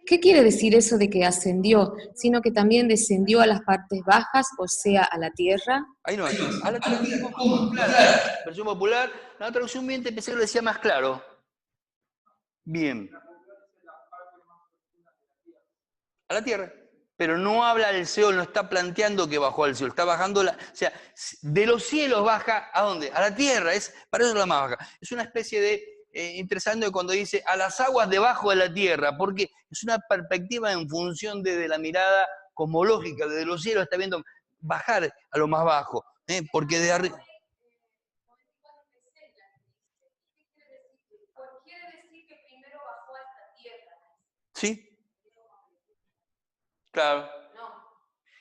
¿Qué quiere decir eso de que ascendió, sino que también descendió a las partes bajas, o sea, a la tierra? Ahí no, a la traducción popular. Versión popular, la traducción bien pensé que lo decía más claro. Bien. A la tierra. Pero no habla del Seol, no está planteando que bajó al Seol, está bajando o sea, de los cielos baja, ¿a dónde? A la tierra, para eso es la más baja. Es una especie de, interesante cuando dice, a las aguas debajo de la tierra, porque es una perspectiva en función de la mirada cosmológica, desde los cielos está viendo bajar a lo más bajo, porque de arriba... ¿Sí? Claro.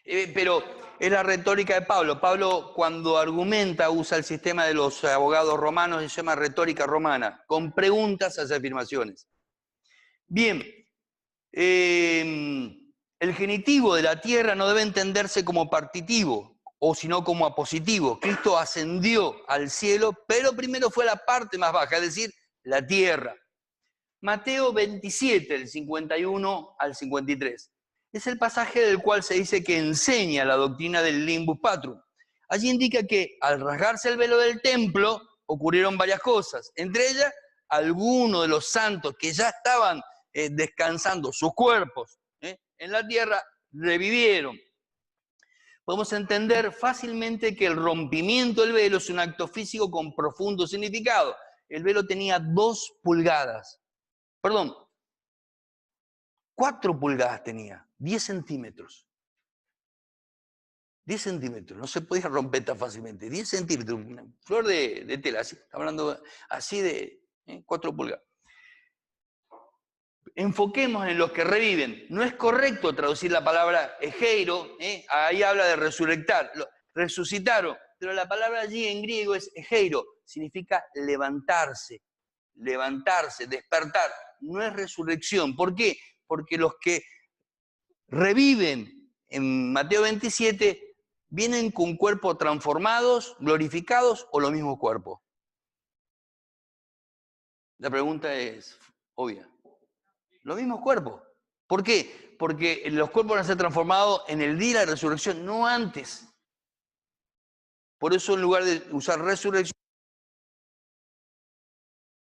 Pero es la retórica de Pablo. Pablo, cuando argumenta, usa el sistema de los abogados romanos, se llama retórica romana, con preguntas hacia afirmaciones. Bien, el genitivo de la tierra no debe entenderse como partitivo, o sino como apositivo. Cristo ascendió al cielo, pero primero fue la parte más baja, es decir, la tierra. Mateo 27, del 51 al 53. Es el pasaje del cual se dice que enseña la doctrina del Limbus Patrum. Allí indica que al rasgarse el velo del templo ocurrieron varias cosas. Entre ellas, algunos de los santos que ya estaban descansando sus cuerpos en la tierra, revivieron. Podemos entender fácilmente que el rompimiento del velo es un acto físico con profundo significado. El velo tenía 2 pulgadas. Perdón, 4 pulgadas tenía, 10 centímetros. 10 centímetros, no se podía romper tan fácilmente. 10 centímetros, una flor de tela, así, está hablando así de 4 pulgadas. Enfoquemos en los que reviven. No es correcto traducir la palabra egeiro, ahí habla de resurrectar, resucitaron, pero la palabra allí en griego es egeiro, significa levantarse, despertar. No es resurrección. ¿Por qué? Porque los que reviven en Mateo 27 vienen con cuerpos transformados, glorificados o los mismos cuerpos. La pregunta es obvia. Los mismos cuerpos. ¿Por qué? Porque los cuerpos van a ser transformados en el día de la resurrección, no antes. Por eso en lugar de usar resurrección,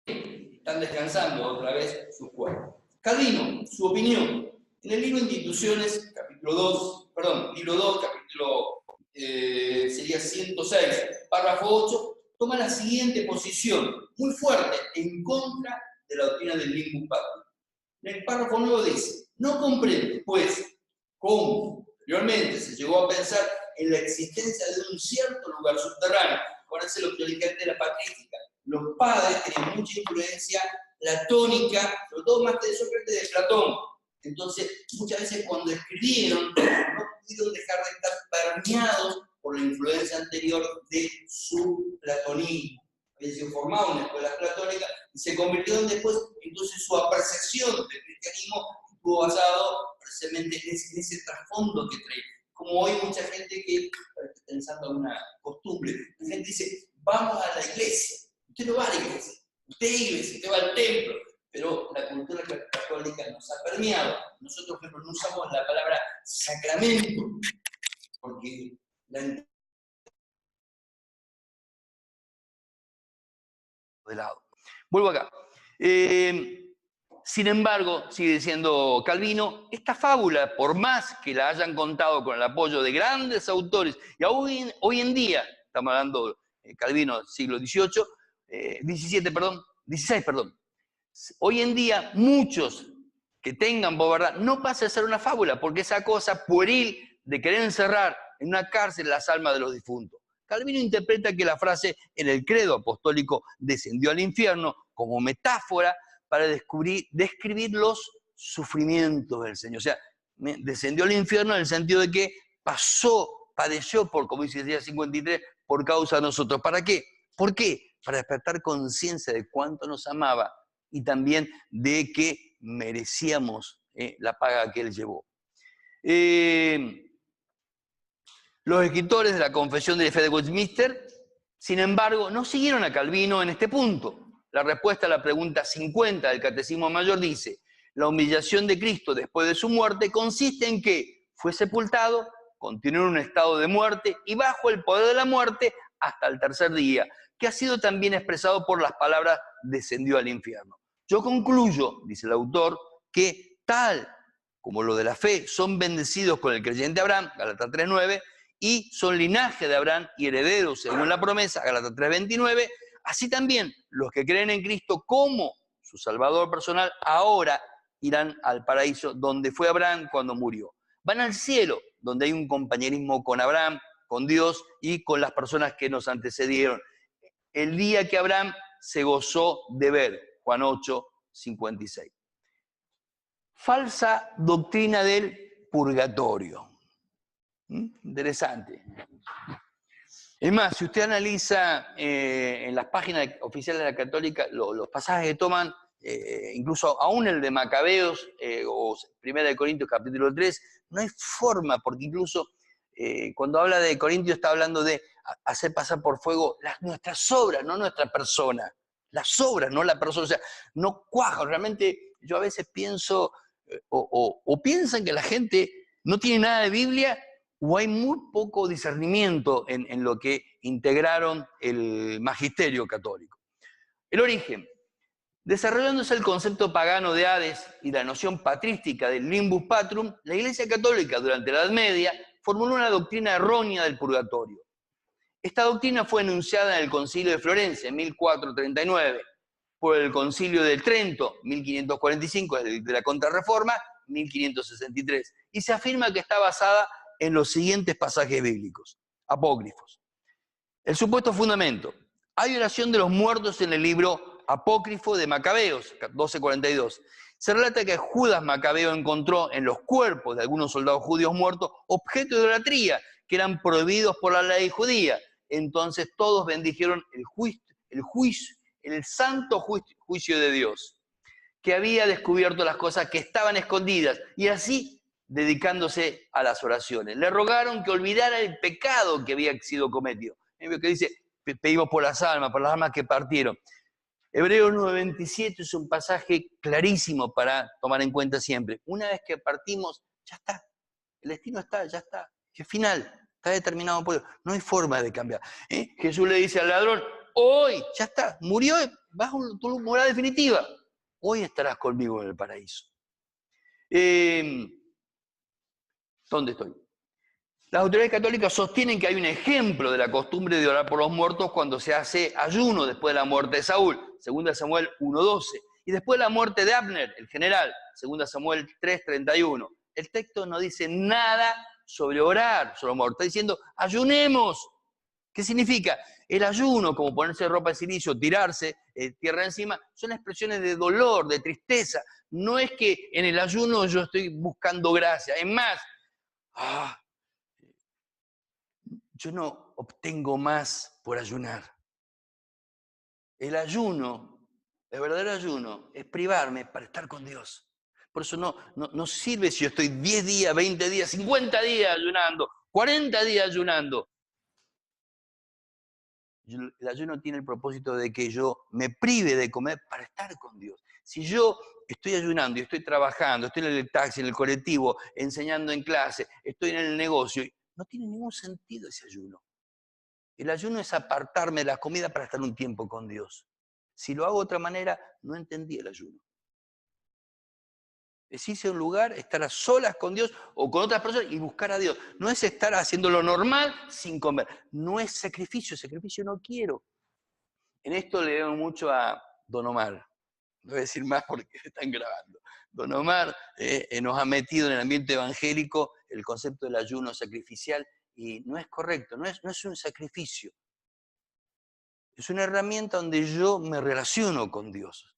están descansando otra vez sus cuerpos. Calvino, su opinión. En el libro Instituciones, libro 2, capítulo sería 106, párrafo 8, toma la siguiente posición, muy fuerte, en contra de la doctrina del limbus patrum. En el párrafo 9 dice, no comprende, pues, cómo anteriormente se llegó a pensar en la existencia de un cierto lugar subterráneo. Acuérdense lo que yo dije antes de la patrística. Los padres tenían mucha influencia platónica, sobre todo más que de Sócrates, de Platón. Entonces, muchas veces cuando escribieron, no pudieron dejar de estar permeados por la influencia anterior de su platonismo. Había sido formado en escuelas platónicas y se convirtieron después, entonces su apreciación del cristianismo estuvo basado precisamente en ese trasfondo que trae. Como hoy mucha gente que, pensando en una costumbre, la gente dice, vamos a la iglesia. Usted no va a la iglesia, usted es iglesia, usted va al templo, pero la cultura católica nos ha permeado. Nosotros, por ejemplo, no usamos la palabra sacramento, porque la de lado. Vuelvo acá. Sin embargo, sigue diciendo Calvino, esta fábula, por más que la hayan contado con el apoyo de grandes autores, y hoy en día, estamos hablando Calvino siglo XVI, XVI, hoy en día muchos que tengan por verdad, no pasa a ser una fábula, porque esa cosa pueril de querer encerrar en una cárcel las almas de los difuntos. Calvino interpreta que la frase en el credo apostólico descendió al infierno como metáfora para describir los sufrimientos del Señor. O sea, descendió al infierno en el sentido de que padeció por, como dice Isaías 53, por causa de nosotros. ¿Para qué? ¿Por qué? Para despertar conciencia de cuánto nos amaba y también de que merecíamos la paga que Él llevó. Los escritores de la Confesión de Fe de Westminster, sin embargo, no siguieron a Calvino en este punto. La respuesta a la pregunta 50 del Catecismo Mayor dice, la humillación de Cristo después de su muerte consiste en que fue sepultado, continuó en un estado de muerte y bajo el poder de la muerte hasta el tercer día, que ha sido también expresado por las palabras descendió al infierno. Yo concluyo, dice el autor, que tal como lo de la fe son bendecidos con el creyente Abraham, Gálatas 3:9, y son linaje de Abraham y herederos según la promesa, Gálatas 3:29, así también los que creen en Cristo como su Salvador personal ahora irán al paraíso donde fue Abraham cuando murió. Van al cielo, donde hay un compañerismo con Abraham, con Dios y con las personas que nos antecedieron. El día que Abraham se gozó de ver, Juan 8:56. Falsa doctrina del purgatorio. Interesante. Es más, si usted analiza en las páginas oficiales de la Católica los pasajes que toman, incluso aún el de Macabeos o 1 Corintios capítulo 3, no hay forma, porque incluso cuando habla de Corintios está hablando de hacer pasar por fuego nuestras obras, no nuestra persona. Las obras, no la persona. O sea, no cuaja. Realmente yo a veces pienso, o piensan que la gente no tiene nada de Biblia, o hay muy poco discernimiento en lo que integraron el magisterio católico. El origen. Desarrollándose el concepto pagano de Hades y la noción patrística del limbus patrum, la Iglesia Católica durante la Edad Media formuló una doctrina errónea del purgatorio. Esta doctrina fue enunciada en el Concilio de Florencia en 1439, por el Concilio de Trento, 1545, de la Contrarreforma, 1563, y se afirma que está basada en los siguientes pasajes bíblicos, apócrifos. El supuesto fundamento. Hay oración de los muertos en el libro apócrifo de Macabeos, 12:42. Se relata que Judas Macabeo encontró en los cuerpos de algunos soldados judíos muertos objetos de idolatría que eran prohibidos por la ley judía. Entonces todos bendijeron el santo juicio de Dios, que había descubierto las cosas que estaban escondidas, y así dedicándose a las oraciones. Le rogaron que olvidara el pecado que había sido cometido. Que dice, pedimos por las almas que partieron. Hebreos 9:27 es un pasaje clarísimo para tomar en cuenta siempre. Una vez que partimos, ya está. El destino está, ya está. Es final, está determinado por Dios. No hay forma de cambiar. Jesús le dice al ladrón, hoy, ya está, murió, vas a tu morada definitiva. Hoy estarás conmigo en el paraíso. ¿Dónde estoy? Las autoridades católicas sostienen que hay un ejemplo de la costumbre de orar por los muertos cuando se hace ayuno después de la muerte de Saúl, 2 Samuel 1:12, y después de la muerte de Abner, el general, 2 Samuel 3:31. El texto no dice nada sobre orar sobre los muertos, está diciendo ayunemos. ¿Qué significa? El ayuno, como ponerse ropa de silicio, tirarse tierra encima, son expresiones de dolor, de tristeza. No es que en el ayuno yo estoy buscando gracia. Es más, yo no obtengo más por ayunar. El ayuno, el verdadero ayuno, es privarme para estar con Dios. Por eso no sirve si yo estoy 10 días, 20 días, 50 días ayunando, 40 días ayunando. El ayuno tiene el propósito de que yo me prive de comer para estar con Dios. Si yo estoy ayunando y estoy trabajando, estoy en el taxi, en el colectivo, enseñando en clase, estoy en el negocio, no tiene ningún sentido ese ayuno. El ayuno es apartarme de la comida para estar un tiempo con Dios. Si lo hago de otra manera, no entendí el ayuno. Es irse a un lugar, estar a solas con Dios o con otras personas y buscar a Dios. No es estar haciendo lo normal sin comer. No es sacrificio no quiero. En esto le debo mucho a Don Omar. No voy a decir más porque están grabando. Don Omar nos ha metido en el ambiente evangélico el concepto del ayuno sacrificial y no es correcto, no es un sacrificio. Es una herramienta donde yo me relaciono con Dios,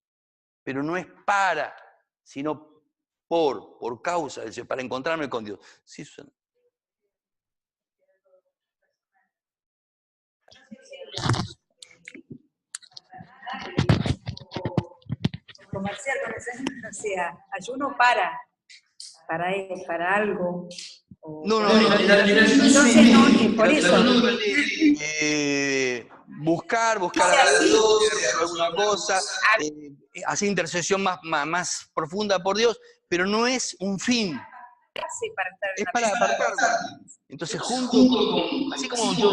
pero no es para, sino por causa, para encontrarme con Dios. Sí, Susana. Comercial, o sea, ayuno para algo. Entonces no, por eso. Buscar a Dios, alguna cosa, hacer intercesión más profunda por Dios, pero no es un fin. Es para apartarme. Entonces, así como yo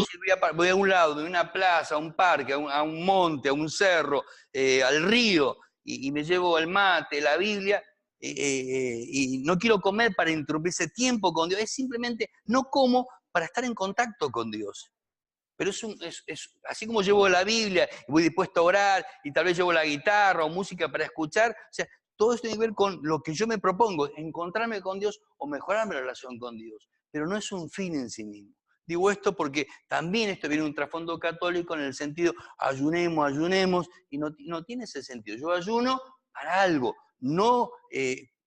voy a un lado, de una plaza, a un parque, a un monte, a un cerro, al río, y me llevo el mate, la Biblia, y no quiero comer para interrumpir ese tiempo con Dios, es simplemente no como para estar en contacto con Dios. Pero es así como llevo la Biblia y voy dispuesto a orar y tal vez llevo la guitarra o música para escuchar, o sea, todo esto tiene que ver con lo que yo me propongo, encontrarme con Dios o mejorar mi relación con Dios, pero no es un fin en sí mismo. Digo esto porque también esto viene de un trasfondo católico en el sentido ayunemos, y no tiene ese sentido. Yo ayuno para algo, no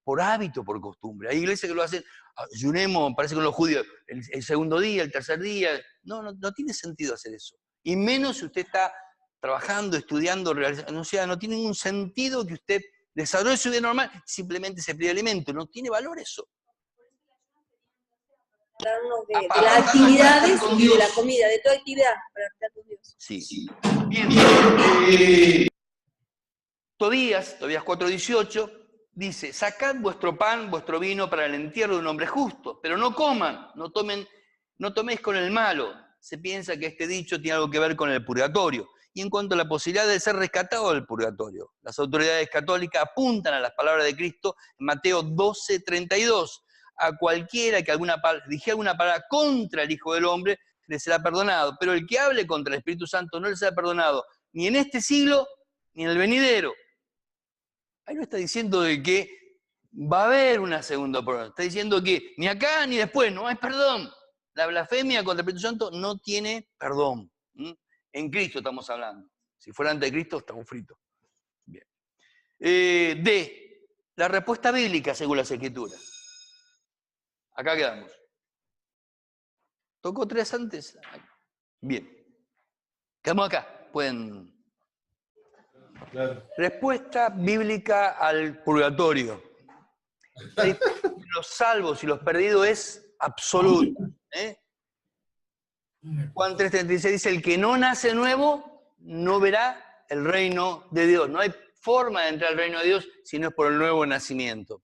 por hábito, por costumbre. Hay iglesias que lo hacen, ayunemos, parece con los judíos, el segundo día, el tercer día. No tiene sentido hacer eso. Y menos si usted está trabajando, estudiando, realizando. O sea, no tiene ningún sentido que usted desarrolle su vida normal, simplemente se prive de alimento. No tiene valor eso. De las actividades y de la comida, de toda actividad para estar con Dios. Sí. Bien. Tobías 4:18, dice, sacad vuestro pan, vuestro vino para el entierro de un hombre justo, pero no coman, no toméis con el malo. Se piensa que este dicho tiene algo que ver con el purgatorio. Y en cuanto a la posibilidad de ser rescatado del purgatorio, las autoridades católicas apuntan a las palabras de Cristo en Mateo 12:32. A cualquiera que dijera alguna palabra contra el Hijo del Hombre, le será perdonado. Pero el que hable contra el Espíritu Santo no le será perdonado, ni en este siglo, ni en el venidero. Ahí no está diciendo de que va a haber una segunda oportunidad. Está diciendo que ni acá ni después no hay perdón. La blasfemia contra el Espíritu Santo no tiene perdón. En Cristo estamos hablando. Si fuera ante Cristo, estamos fritos. Bien. D. La respuesta bíblica según las Escrituras. Acá quedamos. ¿Tocó 3 antes? Bien. Quedamos acá. Pueden... Claro. Respuesta bíblica al purgatorio. Los salvos y los perdidos es absoluta. Juan 3:36 dice, el que no nace nuevo no verá el reino de Dios. No hay forma de entrar al reino de Dios si no es por el nuevo nacimiento.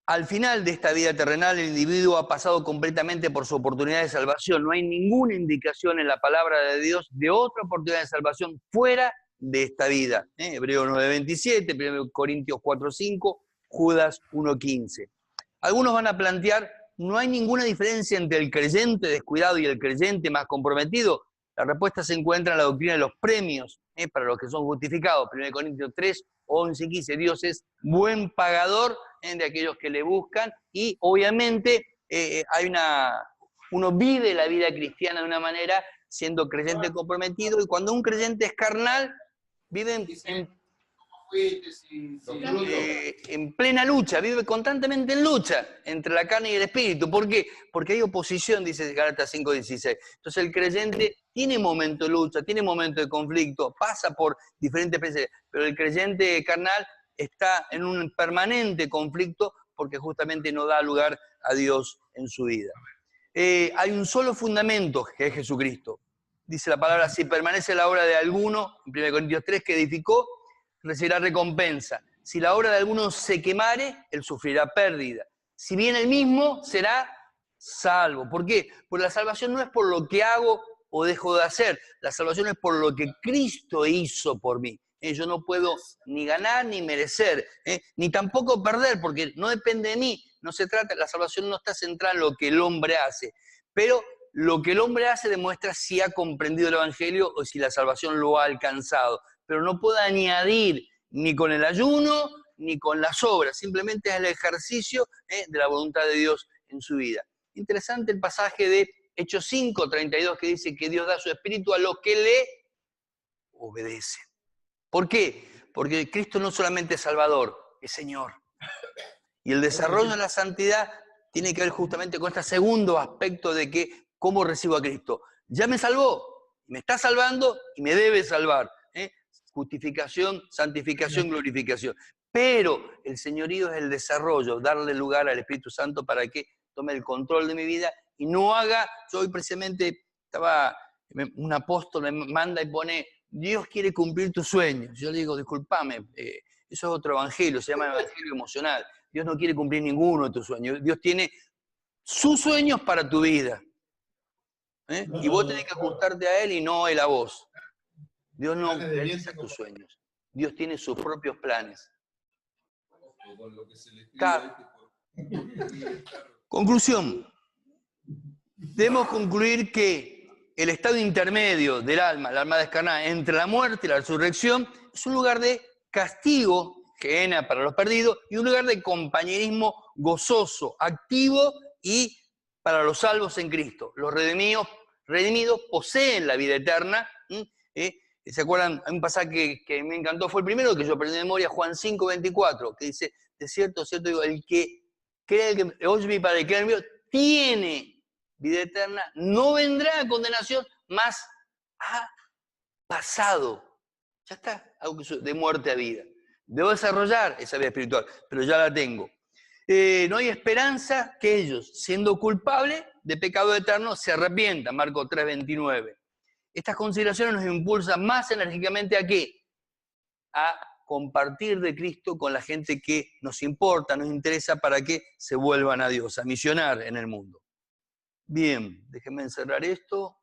Al final de esta vida terrenal, el individuo ha pasado completamente por su oportunidad de salvación. No hay ninguna indicación en la palabra de Dios de otra oportunidad de salvación fuera de esta vida. Hebreos 9:27, 1 Corintios 4:5, Judas 1:15. Algunos van a plantear, ¿no hay ninguna diferencia entre el creyente descuidado y el creyente más comprometido? La respuesta se encuentra en la doctrina de los premios, para los que son justificados. 1 Corintios 3, 11 y 15. Dios es buen pagador de aquellos que le buscan, y obviamente uno vive la vida cristiana de una manera siendo creyente comprometido, y cuando un creyente es carnal, vive en plena lucha, vive constantemente en lucha entre la carne y el espíritu. ¿Por qué? Porque hay oposición, dice Gálatas 5:16. Entonces el creyente tiene momentos de lucha, tiene momentos de conflicto, pasa por diferentes experiencias, pero el creyente carnal está en un permanente conflicto porque justamente no da lugar a Dios en su vida. Hay un solo fundamento, que es Jesucristo. Dice la palabra, si permanece la obra de alguno, en 1 Corintios 3, que edificó, recibirá recompensa. Si la obra de alguno se quemare, él sufrirá pérdida. Si bien él mismo, será salvo. ¿Por qué? Porque la salvación no es por lo que hago o dejo de hacer. La salvación es por lo que Cristo hizo por mí. Yo no puedo ni ganar ni merecer, ni tampoco perder, porque no depende de mí. No se trata, la salvación no está centrada en lo que el hombre hace, pero lo que el hombre hace demuestra si ha comprendido el Evangelio o si la salvación lo ha alcanzado. Pero no puedo añadir ni con el ayuno ni con las obras, simplemente es el ejercicio de la voluntad de Dios en su vida. Interesante el pasaje de Hechos 5:32 que dice que Dios da su espíritu a los que le obedecen. ¿Por qué? Porque Cristo no solamente es Salvador, es Señor. Y el desarrollo de la santidad tiene que ver justamente con este segundo aspecto de que cómo recibo a Cristo. Ya me salvó, me está salvando y me debe salvar. Justificación, santificación, glorificación. Pero el señorío es el desarrollo, darle lugar al Espíritu Santo para que tome el control de mi vida y no haga. Yo hoy precisamente un apóstol me manda y pone, Dios quiere cumplir tus sueños. Yo le digo, discúlpame, eso es otro evangelio, se llama evangelio emocional. Dios no quiere cumplir ninguno de tus sueños. Dios tiene sus sueños para tu vida. Y vos tenés que ajustarte a Él y no Él a vos. Dios no realiza tus sueños. Dios tiene sus propios planes. Conclusión. Debemos concluir que el estado intermedio del alma, la alma descarnada, entre la muerte y la resurrección, es un lugar de castigo, gehenna para los perdidos, y un lugar de compañerismo gozoso, activo y para los salvos en Cristo. Los redimidos poseen la vida eterna. ¿Se acuerdan? Hay un pasaje que me encantó, fue el primero que yo aprendí de memoria, Juan 5:24, que dice, de cierto, digo, el que cree, el que oye mi Padre, el que cree en mí, tiene vida eterna, no vendrá a condenación, más ha pasado. Ya está, algo de muerte a vida. Debo desarrollar esa vida espiritual, pero ya la tengo. No hay esperanza que ellos, siendo culpables de pecado eterno, se arrepientan, Marcos 3:29. Estas consideraciones nos impulsan más enérgicamente ¿a qué? A compartir de Cristo con la gente que nos importa, nos interesa para que se vuelvan a Dios, a misionar en el mundo. Bien, déjenme encerrar esto.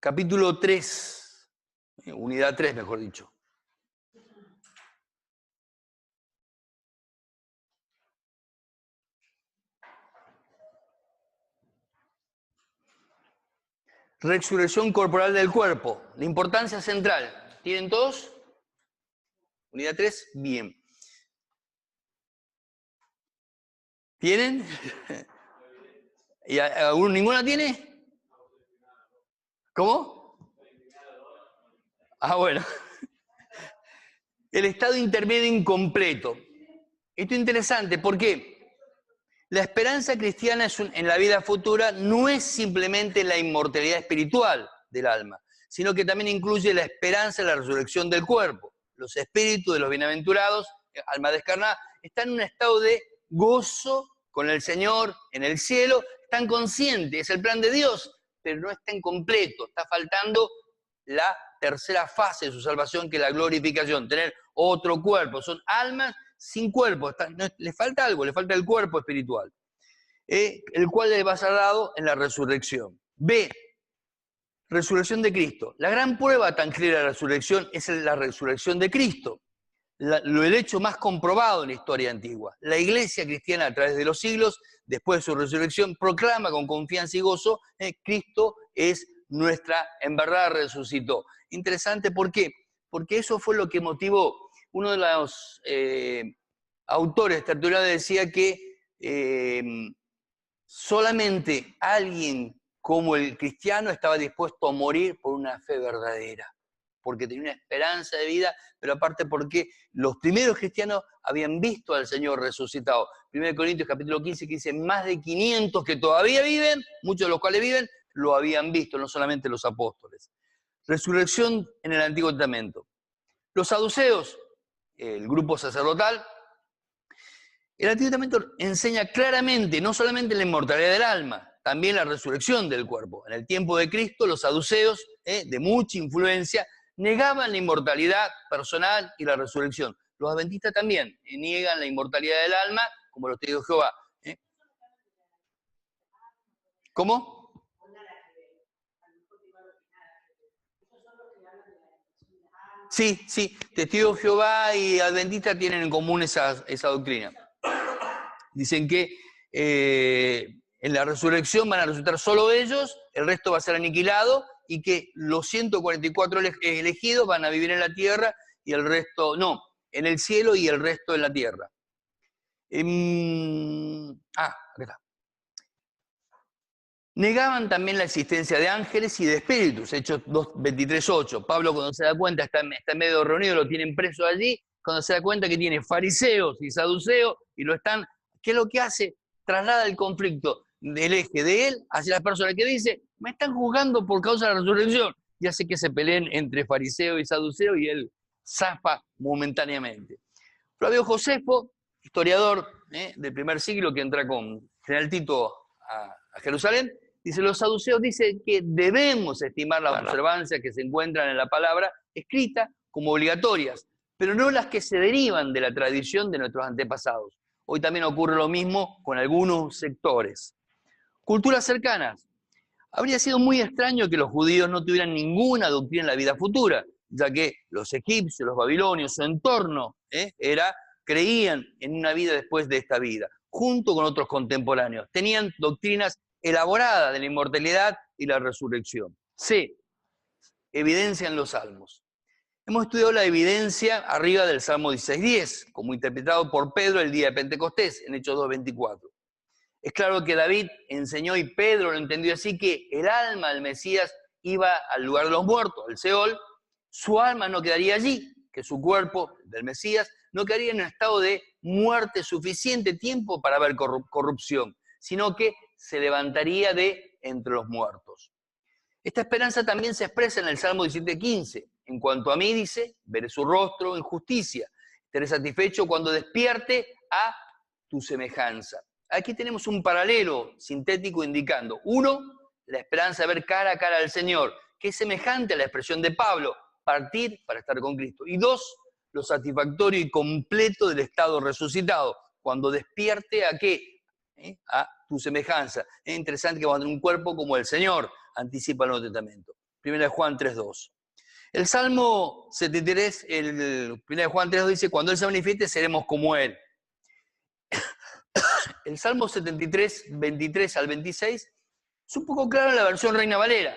Capítulo 3, unidad 3, mejor dicho. Resurrección corporal del cuerpo. La importancia central. ¿Tienen todos? Unidad 3, bien. ¿Tienen? ¿Y ninguna tiene? ¿Cómo? Bueno. El estado intermedio incompleto. Esto es interesante, ¿por qué? La esperanza cristiana en la vida futura no es simplemente la inmortalidad espiritual del alma, sino que también incluye la esperanza en la resurrección del cuerpo. Los espíritus de los bienaventurados, alma descarnada, están en un estado de gozo con el Señor en el cielo, están conscientes, es el plan de Dios, pero no está incompleto, está faltando la tercera fase de su salvación, que es la glorificación, tener otro cuerpo. Son almas sin cuerpo, le falta algo, le falta el cuerpo espiritual, el cual le va a ser dado en la resurrección. B, resurrección de Cristo. La gran prueba tangible de la resurrección es la resurrección de Cristo. El hecho más comprobado en la historia antigua. La iglesia cristiana a través de los siglos, después de su resurrección, proclama con confianza y gozo, Cristo es nuestra, en verdad resucitó. Interesante, ¿por qué? Porque eso fue lo que motivó. Uno de los autores tertulianos decía que solamente alguien como el cristiano estaba dispuesto a morir por una fe verdadera, porque tenía una esperanza de vida, pero aparte porque los primeros cristianos habían visto al Señor resucitado. 1 Corintios capítulo 15, que dice, más de 500 que todavía viven, muchos de los cuales viven, lo habían visto, no solamente los apóstoles. Resurrección en el Antiguo Testamento. Los saduceos, el grupo sacerdotal, el Antiguo Testamento enseña claramente, no solamente la inmortalidad del alma, también la resurrección del cuerpo. En el tiempo de Cristo, los saduceos, de mucha influencia, negaban la inmortalidad personal y la resurrección. Los adventistas también niegan la inmortalidad del alma, como los testigos de Jehová. ¿Cómo? Sí, sí, testigos de Jehová y adventistas tienen en común esa doctrina. Dicen que en la resurrección van a resucitar solo ellos, el resto va a ser aniquilado, y que los 144 elegidos van a vivir en la tierra y el resto, no, en el cielo y el resto en la tierra. Acá está. Negaban también la existencia de ángeles y de espíritus, Hechos 23:8. Pablo, cuando se da cuenta, está en medio reunido, lo tienen preso allí, cuando se da cuenta que tiene fariseos y saduceos, y lo están, ¿qué es lo que hace? Traslada el conflicto del eje de él hacia las personas que dice, me están juzgando por causa de la resurrección, y hace que se peleen entre fariseo y saduceo, y él zafa momentáneamente. Flavio Josefo, historiador del primer siglo, que entra con General Tito a Jerusalén, dice, los saduceos dicen que debemos estimar las observancias que se encuentran en la palabra escrita como obligatorias, pero no las que se derivan de la tradición de nuestros antepasados. Hoy también ocurre lo mismo con algunos sectores. Culturas cercanas. Habría sido muy extraño que los judíos no tuvieran ninguna doctrina en la vida futura, ya que los egipcios, los babilonios, su entorno, creían en una vida después de esta vida, junto con otros contemporáneos. Tenían doctrinas elaboradas de la inmortalidad y la resurrección. C. Evidencia en los salmos. Hemos estudiado la evidencia arriba del Salmo 16:10, como interpretado por Pedro el día de Pentecostés, en Hechos 2:24. Es claro que David enseñó, y Pedro lo entendió así, que el alma del Mesías iba al lugar de los muertos, al Seol. Su alma no quedaría allí, que su cuerpo del Mesías no quedaría en un estado de muerte suficiente tiempo para ver corrupción, sino que se levantaría de entre los muertos. Esta esperanza también se expresa en el Salmo 17:15. En cuanto a mí, dice, veré su rostro en justicia. Estaré satisfecho cuando despierte a tu semejanza. Aquí tenemos un paralelo sintético indicando, uno, la esperanza de ver cara a cara al Señor, que es semejante a la expresión de Pablo, partir para estar con Cristo. Y dos, lo satisfactorio y completo del estado resucitado, cuando despierte a qué? A tu semejanza. Es interesante que cuando un cuerpo como el Señor, anticipa el Nuevo Testamento. 1 Juan 3:2. El Salmo 73, el 1 Juan 3:2 dice, cuando Él se manifieste seremos como Él. El Salmo 73, 23 al 26, es un poco claro en la versión Reina Valera.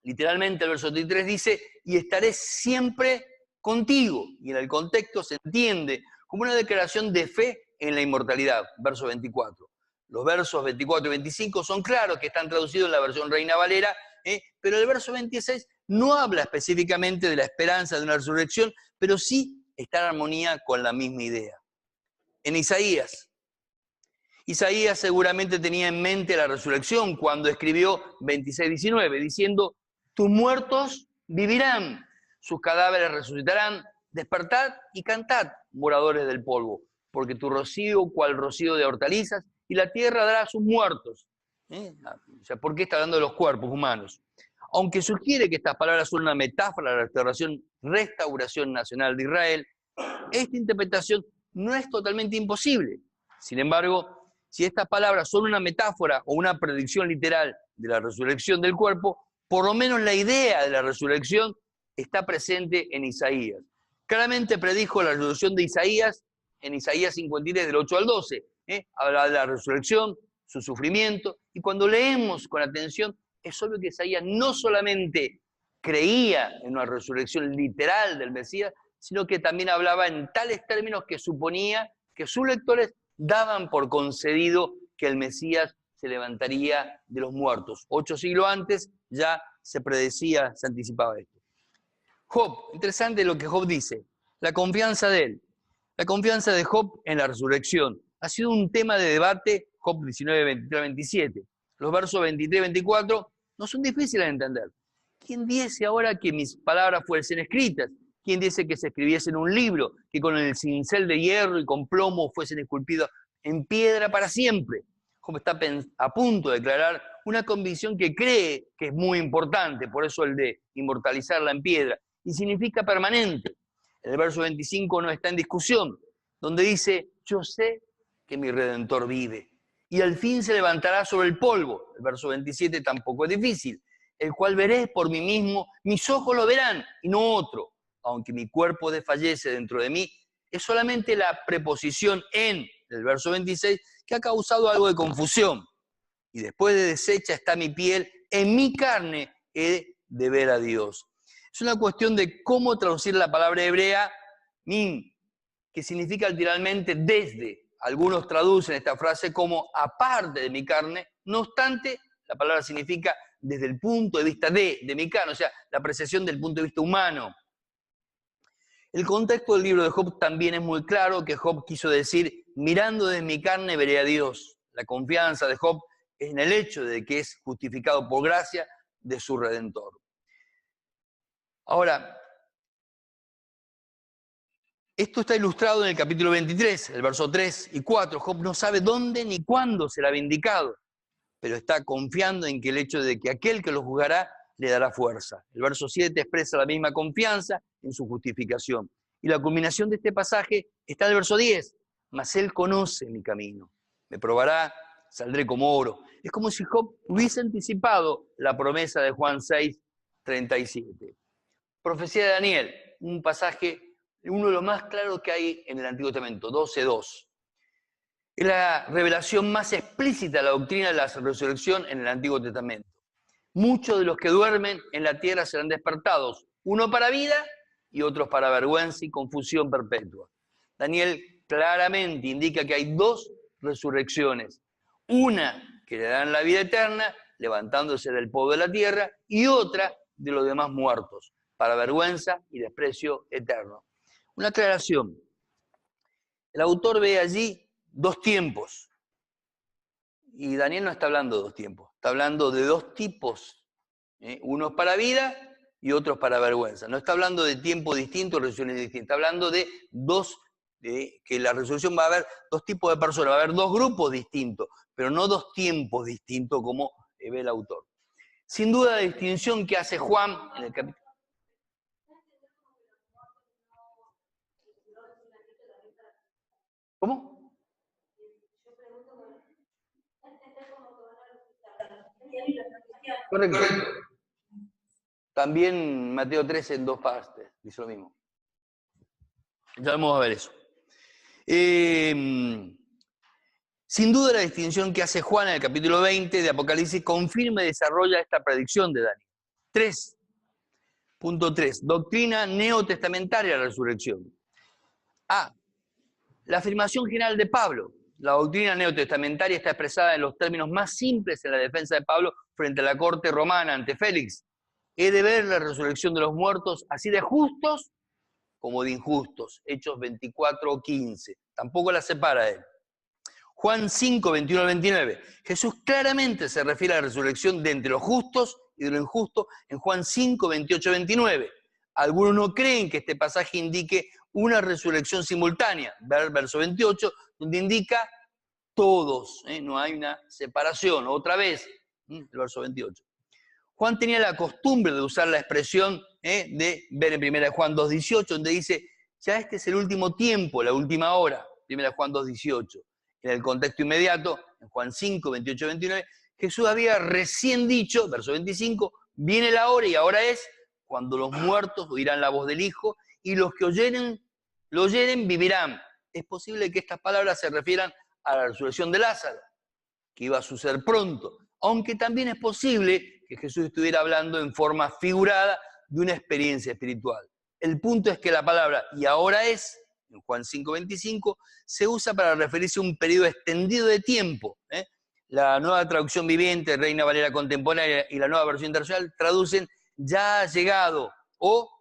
Literalmente el verso 73 dice, y estaré siempre contigo. Y en el contexto se entiende como una declaración de fe en la inmortalidad, verso 24. Los versos 24 y 25 son claros que están traducidos en la versión Reina Valera, pero el verso 26 no habla específicamente de la esperanza de una resurrección, pero sí está en armonía con la misma idea. En Isaías seguramente tenía en mente la resurrección cuando escribió 26:19, diciendo, tus muertos vivirán, sus cadáveres resucitarán, despertad y cantad, moradores del polvo, porque tu rocío, cual rocío de hortalizas, y la tierra dará a sus muertos. O sea, ¿por qué está hablando de los cuerpos humanos? Aunque sugiere que estas palabras son una metáfora de la restauración nacional de Israel, esta interpretación no es totalmente imposible. Sin embargo, si estas palabras son una metáfora o una predicción literal de la resurrección del cuerpo, por lo menos la idea de la resurrección está presente en Isaías. Claramente predijo la resurrección de Isaías en Isaías 53, del 8 al 12. Habla de la resurrección, su sufrimiento, y cuando leemos con atención, es obvio que Isaías no solamente creía en una resurrección literal del Mesías, sino que también hablaba en tales términos que suponía que sus lectores daban por concedido que el Mesías se levantaría de los muertos. 8 siglos antes ya se predecía, se anticipaba esto. Job, interesante lo que Job dice, la confianza de él. La confianza de Job en la resurrección ha sido un tema de debate, Job 19, 23, 27. Los versos 23 y 24 no son difíciles de entender. ¿Quién dice ahora que mis palabras fuesen escritas? ¿Quién dice que se escribiese en un libro, que con el cincel de hierro y con plomo fuesen esculpidos en piedra para siempre? Job está a punto de declarar una convicción que cree que es muy importante, por eso el de inmortalizarla en piedra, y significa permanente. El verso 25 no está en discusión, donde dice, yo sé que mi Redentor vive, y al fin se levantará sobre el polvo. El verso 27 tampoco es difícil, el cual veré por mí mismo, mis ojos lo verán, y no otro. Aunque mi cuerpo desfallece dentro de mí, es solamente la preposición en, del verso 26, que ha causado algo de confusión. Y después de deshecha está mi piel, en mi carne he de ver a Dios. Es una cuestión de cómo traducir la palabra hebrea, min, que significa literalmente desde. Algunos traducen esta frase como aparte de mi carne, no obstante, la palabra significa desde el punto de vista de mi carne, o sea, la apreciación del punto de vista humano. El contexto del libro de Job también es muy claro, que Job quiso decir, mirando desde mi carne veré a Dios. La confianza de Job es en el hecho de que es justificado por gracia de su Redentor. Ahora, esto está ilustrado en el capítulo 23, el verso 3 y 4. Job no sabe dónde ni cuándo será vindicado, pero está confiando en que el hecho de que aquel que lo juzgará le dará fuerza. El verso 7 expresa la misma confianza en su justificación. Y la culminación de este pasaje está en el verso 10. Mas él conoce mi camino, me probará, saldré como oro. Es como si Job hubiese anticipado la promesa de Juan 6, 37. Profecía de Daniel, un pasaje, uno de los más claros que hay en el Antiguo Testamento, 12:2. Es la revelación más explícita de la doctrina de la resurrección en el Antiguo Testamento. Muchos de los que duermen en la tierra serán despertados, uno para vida y otros para vergüenza y confusión perpetua. Daniel claramente indica que hay dos resurrecciones. Una que le dan la vida eterna, levantándose del polvo de la tierra, y otra de los demás muertos, para vergüenza y desprecio eterno. Una aclaración. El autor ve allí dos tiempos. Y Daniel no está hablando de dos tiempos, está hablando de dos tipos. Unos para vida y otros para vergüenza. No está hablando de tiempo distinto, resurrecciones distintas. Está hablando de dos, que la resurrección va a haber dos tipos de personas, va a haber dos grupos distintos, pero no dos tiempos distintos como ve el autor. Sin duda la distinción que hace Juan en el capítulo. ¿Cómo? Correcto. También Mateo 13 en dos partes, dice lo mismo. Ya vamos a ver eso. Sin duda la distinción que hace Juan en el capítulo 20 de Apocalipsis confirma y desarrolla esta predicción de Daniel. 3.3. Doctrina neotestamentaria de la resurrección. A. La afirmación general de Pablo. La doctrina neotestamentaria está expresada en los términos más simples en la defensa de Pablo frente a la corte romana ante Félix. He de ver la resurrección de los muertos así de justos como de injustos. Hechos 24:15. Tampoco la separa él. Juan 5, 21 al 29. Jesús claramente se refiere a la resurrección de entre los justos y de los injustos en Juan 5, 28, 29. Algunos no creen que este pasaje indique una resurrección simultánea. Ver verso 28, donde indica todos, no hay una separación. Otra vez, el verso 28. Juan tenía la costumbre de usar la expresión de ver en 1 Juan 2:18, donde dice, ya este es el último tiempo, la última hora, 1 Juan 2:18. En el contexto inmediato, en Juan 5, 28, 29, Jesús había recién dicho, verso 25, viene la hora y ahora es cuando los muertos oirán la voz del Hijo y los que lo oyeren vivirán. Es posible que estas palabras se refieran a la resurrección de Lázaro, que iba a suceder pronto, aunque también es posible que Jesús estuviera hablando en forma figurada de una experiencia espiritual. El punto es que la palabra "y ahora es", en Juan 5:25, se usa para referirse a un periodo extendido de tiempo. La Nueva Traducción Viviente, Reina Valera Contemporánea y la Nueva Versión Internacional traducen "ya ha llegado" o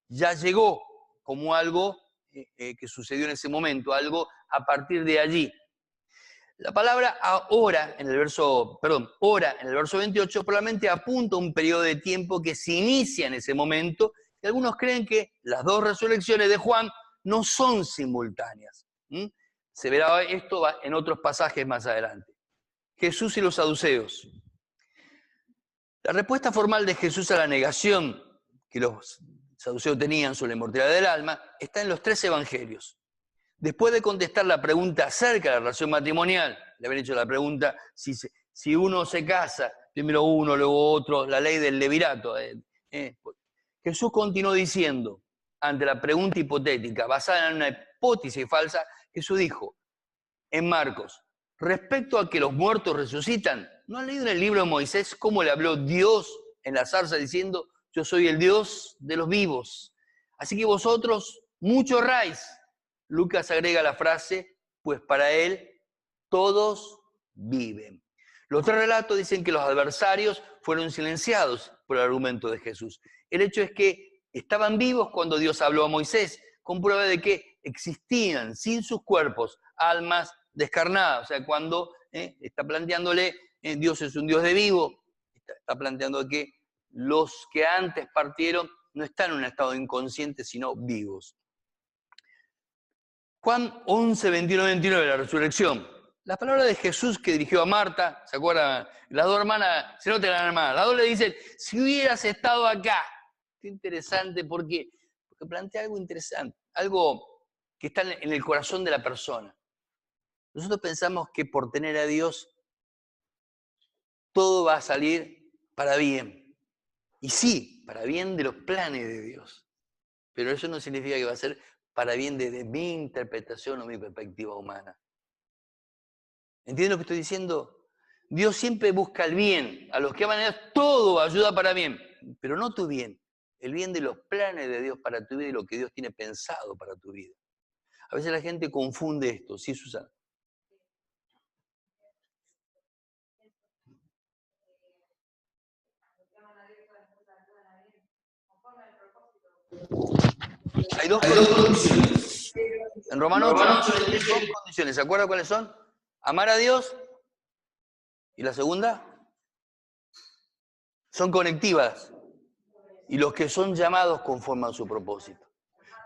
"ya llegó", como algo que sucedió en ese momento, algo a partir de allí. La palabra hora en el verso 28 probablemente apunta a un periodo de tiempo que se inicia en ese momento, y algunos creen que las dos resurrecciones de Juan no son simultáneas. Se verá esto en otros pasajes más adelante. Jesús y los saduceos. La respuesta formal de Jesús a la negación que los saduceos tenían sobre la inmortalidad del alma está en los 3 evangelios. Después de contestar la pregunta acerca de la relación matrimonial, le habían hecho la pregunta si uno se casa, primero uno, luego otro, la ley del levirato. Jesús continuó diciendo, ante la pregunta hipotética, basada en una hipótesis falsa, Jesús dijo, en Marcos, respecto a que los muertos resucitan, ¿no han leído en el libro de Moisés cómo le habló Dios en la zarza diciendo, yo soy el Dios de los vivos? Así que vosotros mucho erráis. Lucas agrega la frase, pues para él todos viven. Los 3 relatos dicen que los adversarios fueron silenciados por el argumento de Jesús. El hecho es que estaban vivos cuando Dios habló a Moisés, con prueba de que existían sin sus cuerpos almas descarnadas. O sea, cuando está planteándole, Dios es un Dios de vivo, está planteando que los que antes partieron no están en un estado inconsciente, sino vivos. Juan 11, 21, 29, la resurrección. La palabra de Jesús que dirigió a Marta, ¿se acuerdan? Las 2 hermanas, se nota la hermana, las 2 le dicen, si hubieras estado acá. Qué interesante, porque plantea algo interesante, algo que está en el corazón de la persona. Nosotros pensamos que por tener a Dios, todo va a salir para bien. Y sí, para bien de los planes de Dios. Pero eso no significa que va a ser para bien desde mi interpretación o mi perspectiva humana. ¿Entienden lo que estoy diciendo? Dios siempre busca el bien. A los que aman a Dios, todo ayuda para bien. Pero no tu bien. El bien de los planes de Dios para tu vida y lo que Dios tiene pensado para tu vida. A veces la gente confunde esto. ¿Sí, Susana? Hay 2 condiciones. En Romanos 8 hay 2 condiciones. ¿Se acuerdan cuáles son? Amar a Dios. ¿Y la segunda? Son conectivas. Y los que son llamados conforman su propósito.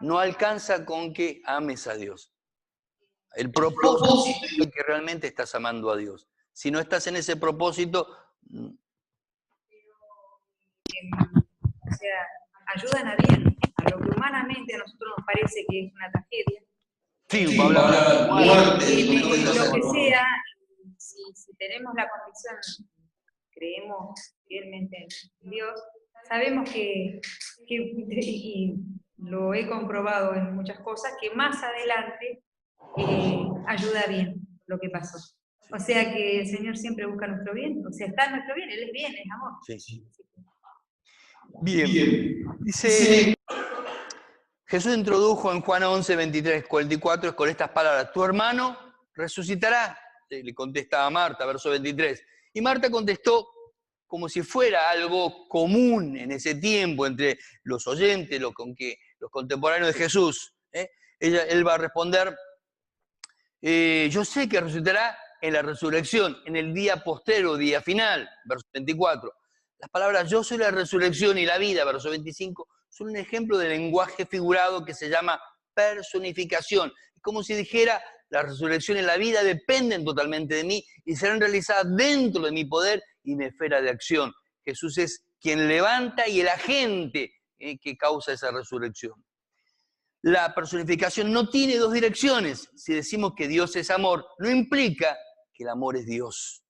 No alcanza con que ames a Dios. El propósito es que realmente estás amando a Dios. Si no estás en ese propósito... O sea, ayudan a bien, a lo que humanamente a nosotros nos parece que es una tragedia. Sí, muerte, lo que sea, si tenemos la convicción, creemos fielmente en Dios, sabemos que y lo he comprobado en muchas cosas, que más adelante ayuda bien lo que pasó. O sea que el Señor siempre busca nuestro bien, o sea, está en nuestro bien, Él es bien, es amor. Sí, sí. Bien. Dice, Jesús introdujo en Juan 11, 23, 44 con estas palabras, tu hermano resucitará, le contesta a Marta, verso 23. Y Marta contestó como si fuera algo común en ese tiempo entre los oyentes, los contemporáneos de Jesús. Él va a responder, yo sé que resucitará en la resurrección, en el día postero, día final, verso 24. Las palabras yo soy la resurrección y la vida, verso 25, son un ejemplo de lenguaje figurado que se llama personificación. Es como si dijera, la resurrección y la vida dependen totalmente de mí y serán realizadas dentro de mi poder y mi esfera de acción. Jesús es quien levanta y el agente que causa esa resurrección. La personificación no tiene dos direcciones. Si decimos que Dios es amor, no implica que el amor es Dios.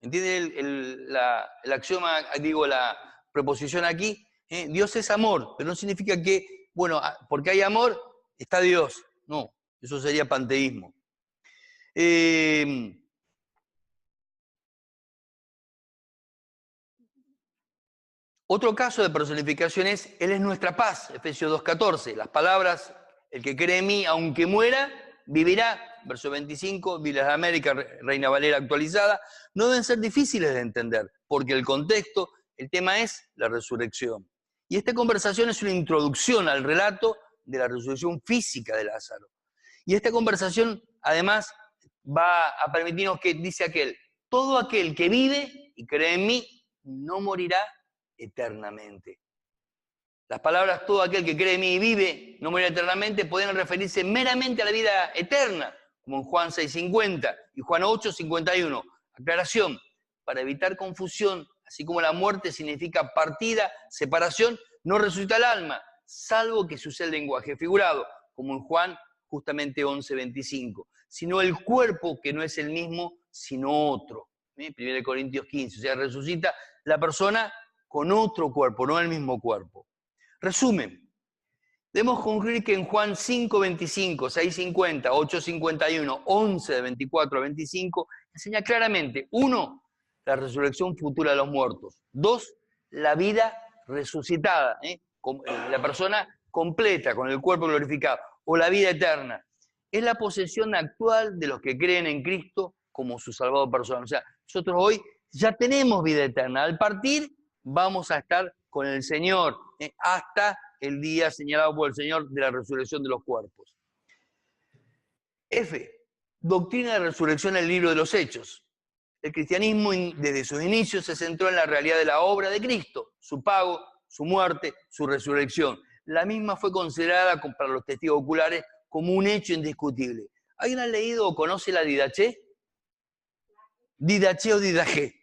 ¿Entiende el axioma, digo, la preposición aquí? Dios es amor, pero no significa que, bueno, porque hay amor, está Dios. No, eso sería panteísmo. Otro caso de personificación es, Él es nuestra paz, Efesios 2:14. Las palabras, el que cree en mí, aunque muera, vivirá. Verso 25, Biblia de América, Reina Valera actualizada. No deben ser difíciles de entender, porque el contexto, el tema es la resurrección. Y esta conversación es una introducción al relato de la resurrección física de Lázaro. Y esta conversación, además, va a permitirnos que, dice aquel, todo aquel que vive y cree en mí, no morirá eternamente. Las palabras todo aquel que cree en mí y vive, no morirá eternamente, pueden referirse meramente a la vida eterna, como en Juan 6:50 y Juan 8:51. Aclaración, para evitar confusión, así como la muerte significa partida, separación, no resucita el alma, salvo que se use el lenguaje figurado, como en Juan justamente 11:25, sino el cuerpo que no es el mismo, sino otro. 1 Corintios 15, o sea, resucita la persona con otro cuerpo, no el mismo cuerpo. Resumen, debemos concluir que en Juan 5:25, 6:50, 8:51, 11 de 24 a 25, enseña claramente, 1, la resurrección futura de los muertos, 2, la vida resucitada, la persona completa, con el cuerpo glorificado, o la vida eterna. Es la posesión actual de los que creen en Cristo como su salvador personal. O sea, nosotros hoy ya tenemos vida eterna. Al partir, vamos a estar con el Señor hasta el día señalado por el Señor de la resurrección de los cuerpos. F. Doctrina de resurrección en el libro de los Hechos. El cristianismo desde sus inicios se centró en la realidad de la obra de Cristo, su pago, su muerte, su resurrección. La misma fue considerada para los testigos oculares como un hecho indiscutible. ¿Alguien ha leído o conoce la Didaché? Didaché o Didajé.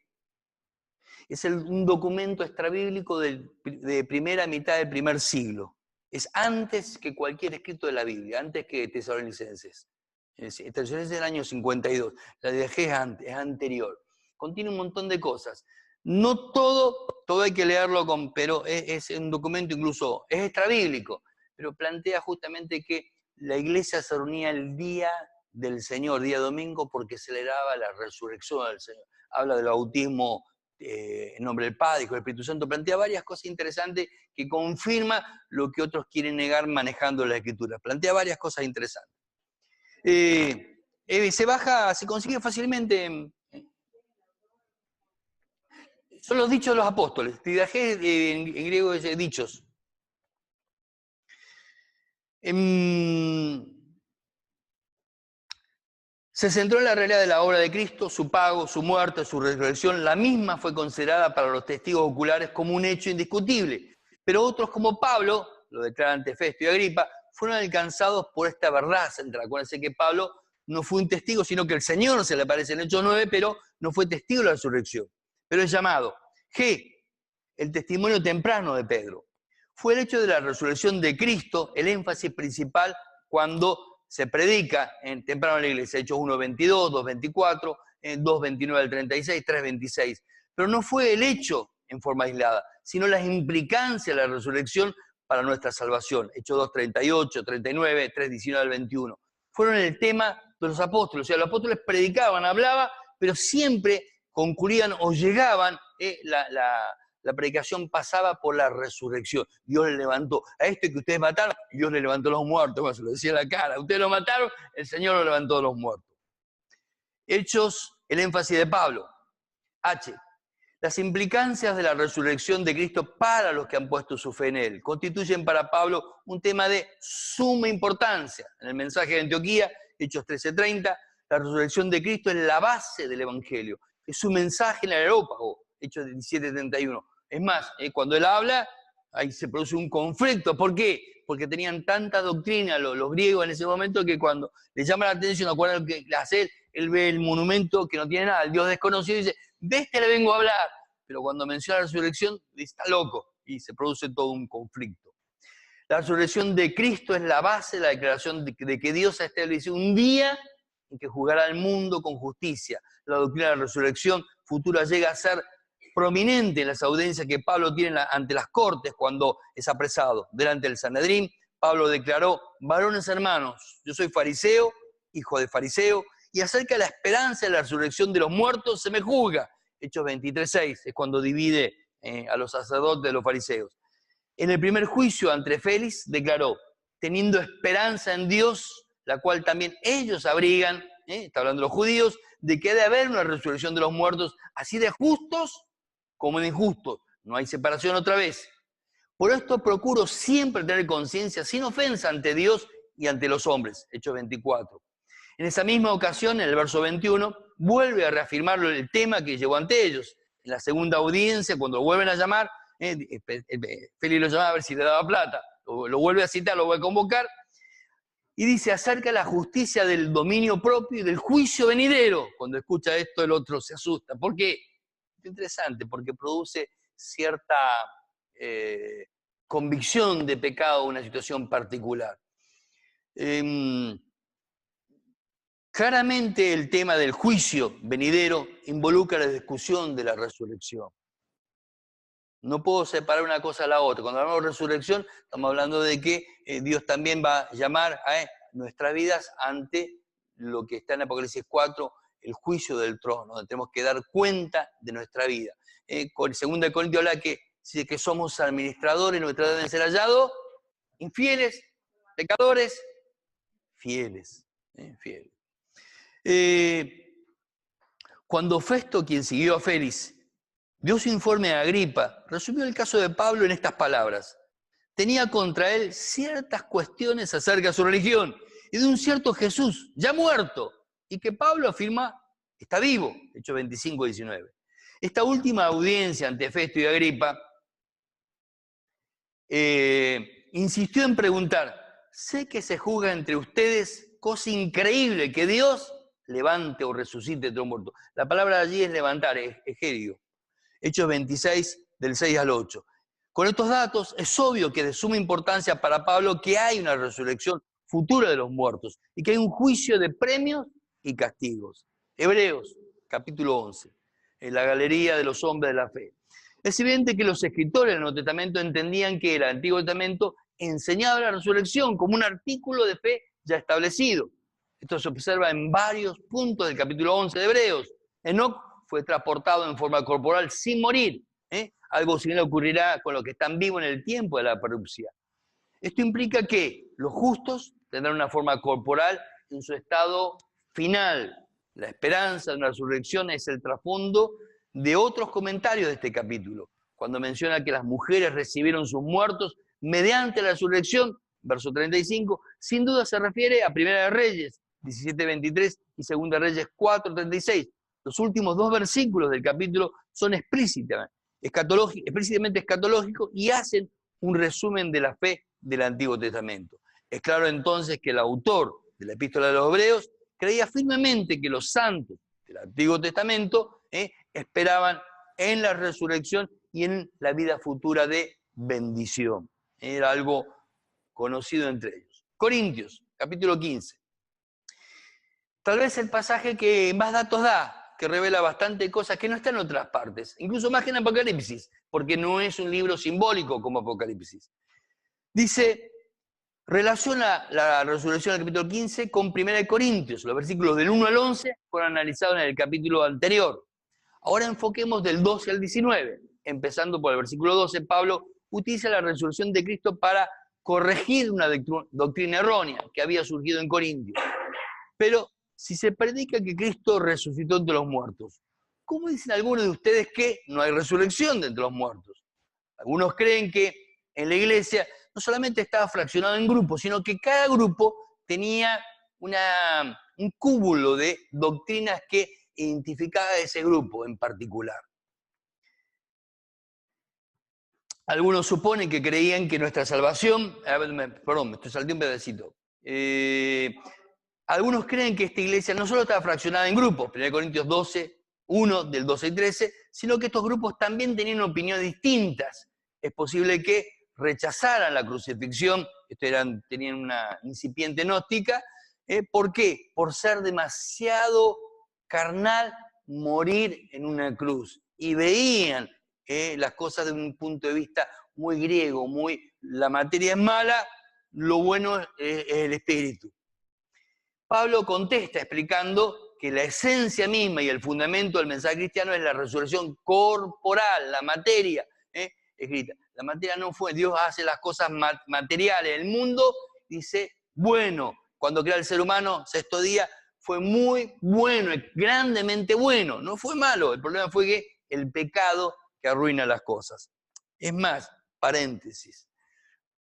Es un documento extrabíblico de primera mitad del primer siglo. Es antes que cualquier escrito de la Biblia, antes que Tesalonicenses. Tesalonicenses del año 52. La Didajé es anterior. Contiene un montón de cosas. No todo hay que leerlo, pero es un documento incluso, es extrabíblico, pero plantea justamente que la iglesia se reunía el día del Señor, día domingo, porque celebraba la resurrección del Señor. Habla del bautismo en nombre del Padre, Hijo y del Espíritu Santo, plantea varias cosas interesantes que confirma lo que otros quieren negar manejando la Escritura. Plantea varias cosas interesantes. Se consigue fácilmente. Son los dichos de los apóstoles. Didajé en griego es dichos. Se centró en la realidad de la obra de Cristo, su pago, su muerte, su resurrección. La misma fue considerada para los testigos oculares como un hecho indiscutible. Pero otros como Pablo, lo declaran ante Festo y Agripa, fueron alcanzados por esta verdad central. Acuérdense que Pablo no fue un testigo, sino que el Señor se le aparece en Hechos 9, pero no fue testigo de la resurrección. Pero es llamado. G, el testimonio temprano de Pedro. Fue el hecho de la resurrección de Cristo el énfasis principal cuando se predica temprano en la iglesia. Hechos 1:22, 2:24, 2:29 al 36, 3:26. Pero no fue el hecho en forma aislada, sino las implicancias de la resurrección para nuestra salvación. Hechos 2:38, 39, 3:19 al 21. Fueron el tema de los apóstoles. O sea, los apóstoles predicaban, hablaban, pero siempre concluían o llegaban, la predicación pasaba por la resurrección. Dios le levantó. A este que ustedes mataron, Dios le levantó a los muertos. Bueno, se lo decía en la cara. Ustedes lo mataron, el Señor lo levantó a los muertos. Hechos, el énfasis de Pablo. H. Las implicancias de la resurrección de Cristo para los que han puesto su fe en Él constituyen para Pablo un tema de suma importancia. En el mensaje de Antioquía, Hechos 13:30, la resurrección de Cristo es la base del Evangelio. Es su mensaje en el Areópago, Hechos 17:31. Es más, cuando él habla, ahí se produce un conflicto. ¿Por qué? porque tenían tanta doctrina los griegos en ese momento que cuando le llama la atención, acuerdan que hace él ve el monumento que no tiene nada, el Dios desconocido, y dice, de este le vengo a hablar. Pero cuando menciona la resurrección, dice, está loco, y se produce todo un conflicto. La resurrección de Cristo es la base de la declaración de que Dios ha establecido un día en que juzgará al mundo con justicia. La doctrina de la resurrección futura llega a ser prominente en las audiencias que Pablo tiene ante las cortes cuando es apresado. Delante del Sanedrín, Pablo declaró, varones hermanos, yo soy fariseo, hijo de fariseo, y acerca de la esperanza de la resurrección de los muertos se me juzga. Hechos 23:6 es cuando divide a los sacerdotes de los fariseos. En el primer juicio ante Félix declaró, teniendo esperanza en Dios, la cual también ellos abrigan, está hablando de los judíos, de que ha de haber una resurrección de los muertos, así de justos como de injustos. No hay separación otra vez. Por esto procuro siempre tener conciencia sin ofensa ante Dios y ante los hombres. Hechos 24. En esa misma ocasión, en el verso 21, vuelve a reafirmar el tema que llevó ante ellos. En la segunda audiencia, cuando lo vuelven a llamar, Félix lo llamaba a ver si le daba plata, lo vuelve a citar, lo vuelve a convocar, y dice acerca de la justicia del dominio propio y del juicio venidero. Cuando escucha esto, el otro se asusta. ¿Por qué? Es interesante, porque produce cierta convicción de pecado en una situación particular. Claramente el tema del juicio venidero involucra la discusión de la resurrección. No puedo separar una cosa a la otra. Cuando hablamos de resurrección, estamos hablando de que Dios también va a llamar a nuestras vidas ante lo que está en Apocalipsis 4, el juicio del trono, donde tenemos que dar cuenta de nuestra vida. Con 2 Corintios habla que somos administradores, nuestra deben ser hallados, infieles, pecadores, fieles. Fieles. Cuando Festo, quien siguió a Félix, dio su informe a Agripa, resumió el caso de Pablo en estas palabras. Tenía contra él ciertas cuestiones acerca de su religión y de un cierto Jesús, ya muerto, y que Pablo afirma está vivo, Hechos 25:19. Esta última audiencia ante Festo y Agripa insistió en preguntar, sé que se juzga entre ustedes cosa increíble, que Dios levante o resucite de los muertos. La palabra allí es levantar, es egerio. Hechos 26, del 6 al 8. Con estos datos es obvio que es de suma importancia para Pablo que hay una resurrección futura de los muertos y que hay un juicio de premios y castigos. Hebreos, capítulo 11, en la galería de los hombres de la fe. Es evidente que los escritores del Nuevo Testamento entendían que el Antiguo Testamento enseñaba la resurrección como un artículo de fe ya establecido. Esto se observa en varios puntos del capítulo 11 de Hebreos. Enoc fue transportado en forma corporal sin morir. Algo similar ocurrirá con los que están vivos en el tiempo de la parusia. Esto implica que los justos tendrán una forma corporal en su estado final. La esperanza de una resurrección es el trasfondo de otros comentarios de este capítulo. Cuando menciona que las mujeres recibieron sus muertos mediante la resurrección, verso 35, sin duda se refiere a Primera de Reyes 17:23 y Segunda de Reyes 4:36. Los últimos dos versículos del capítulo son explícitamente escatológicos y hacen un resumen de la fe del Antiguo Testamento. Es claro entonces que el autor de la Epístola de los Hebreos creía firmemente que los santos del Antiguo Testamento esperaban en la resurrección y en la vida futura de bendición. Era algo conocido entre ellos. Corintios, capítulo 15. Tal vez el pasaje que más datos da, que revela bastante cosas que no están en otras partes, incluso más que en Apocalipsis, porque no es un libro simbólico como Apocalipsis. Dice, relaciona la resurrección del capítulo 15 con 1 Corintios, los versículos del 1 al 11 fueron analizados en el capítulo anterior. Ahora enfoquemos del 12 al 19. Empezando por el versículo 12, Pablo utiliza la resurrección de Cristo para corregir una doctrina errónea que había surgido en Corintios. Pero si se predica que Cristo resucitó entre los muertos, ¿cómo dicen algunos de ustedes que no hay resurrección de entre los muertos? Algunos creen que en la iglesia no solamente estaba fraccionado en grupos, sino que cada grupo tenía un cúmulo de doctrinas que identificaba a ese grupo en particular. Algunos suponen que creían que nuestra salvación, perdón, me estoy saltando un pedacito. Algunos creen que esta iglesia no solo estaba fraccionada en grupos, 1 Corintios 12, 1 del 12 y 13, sino que estos grupos también tenían opiniones distintas. Es posible que rechazaran la crucifixión, tenían una incipiente gnóstica. ¿Por qué? Por ser demasiado carnal morir en una cruz. Y veían las cosas de un punto de vista muy griego, la materia es mala, lo bueno es el espíritu. Pablo contesta explicando que la esencia misma y el fundamento del mensaje cristiano es la resurrección corporal, la materia escrita. La materia no fue, Dios hace las cosas materiales. El mundo dice, bueno, cuando crea el ser humano, sexto día, fue muy bueno, grandemente bueno, no fue malo. El problema fue que el pecado que arruina las cosas. Es más, paréntesis.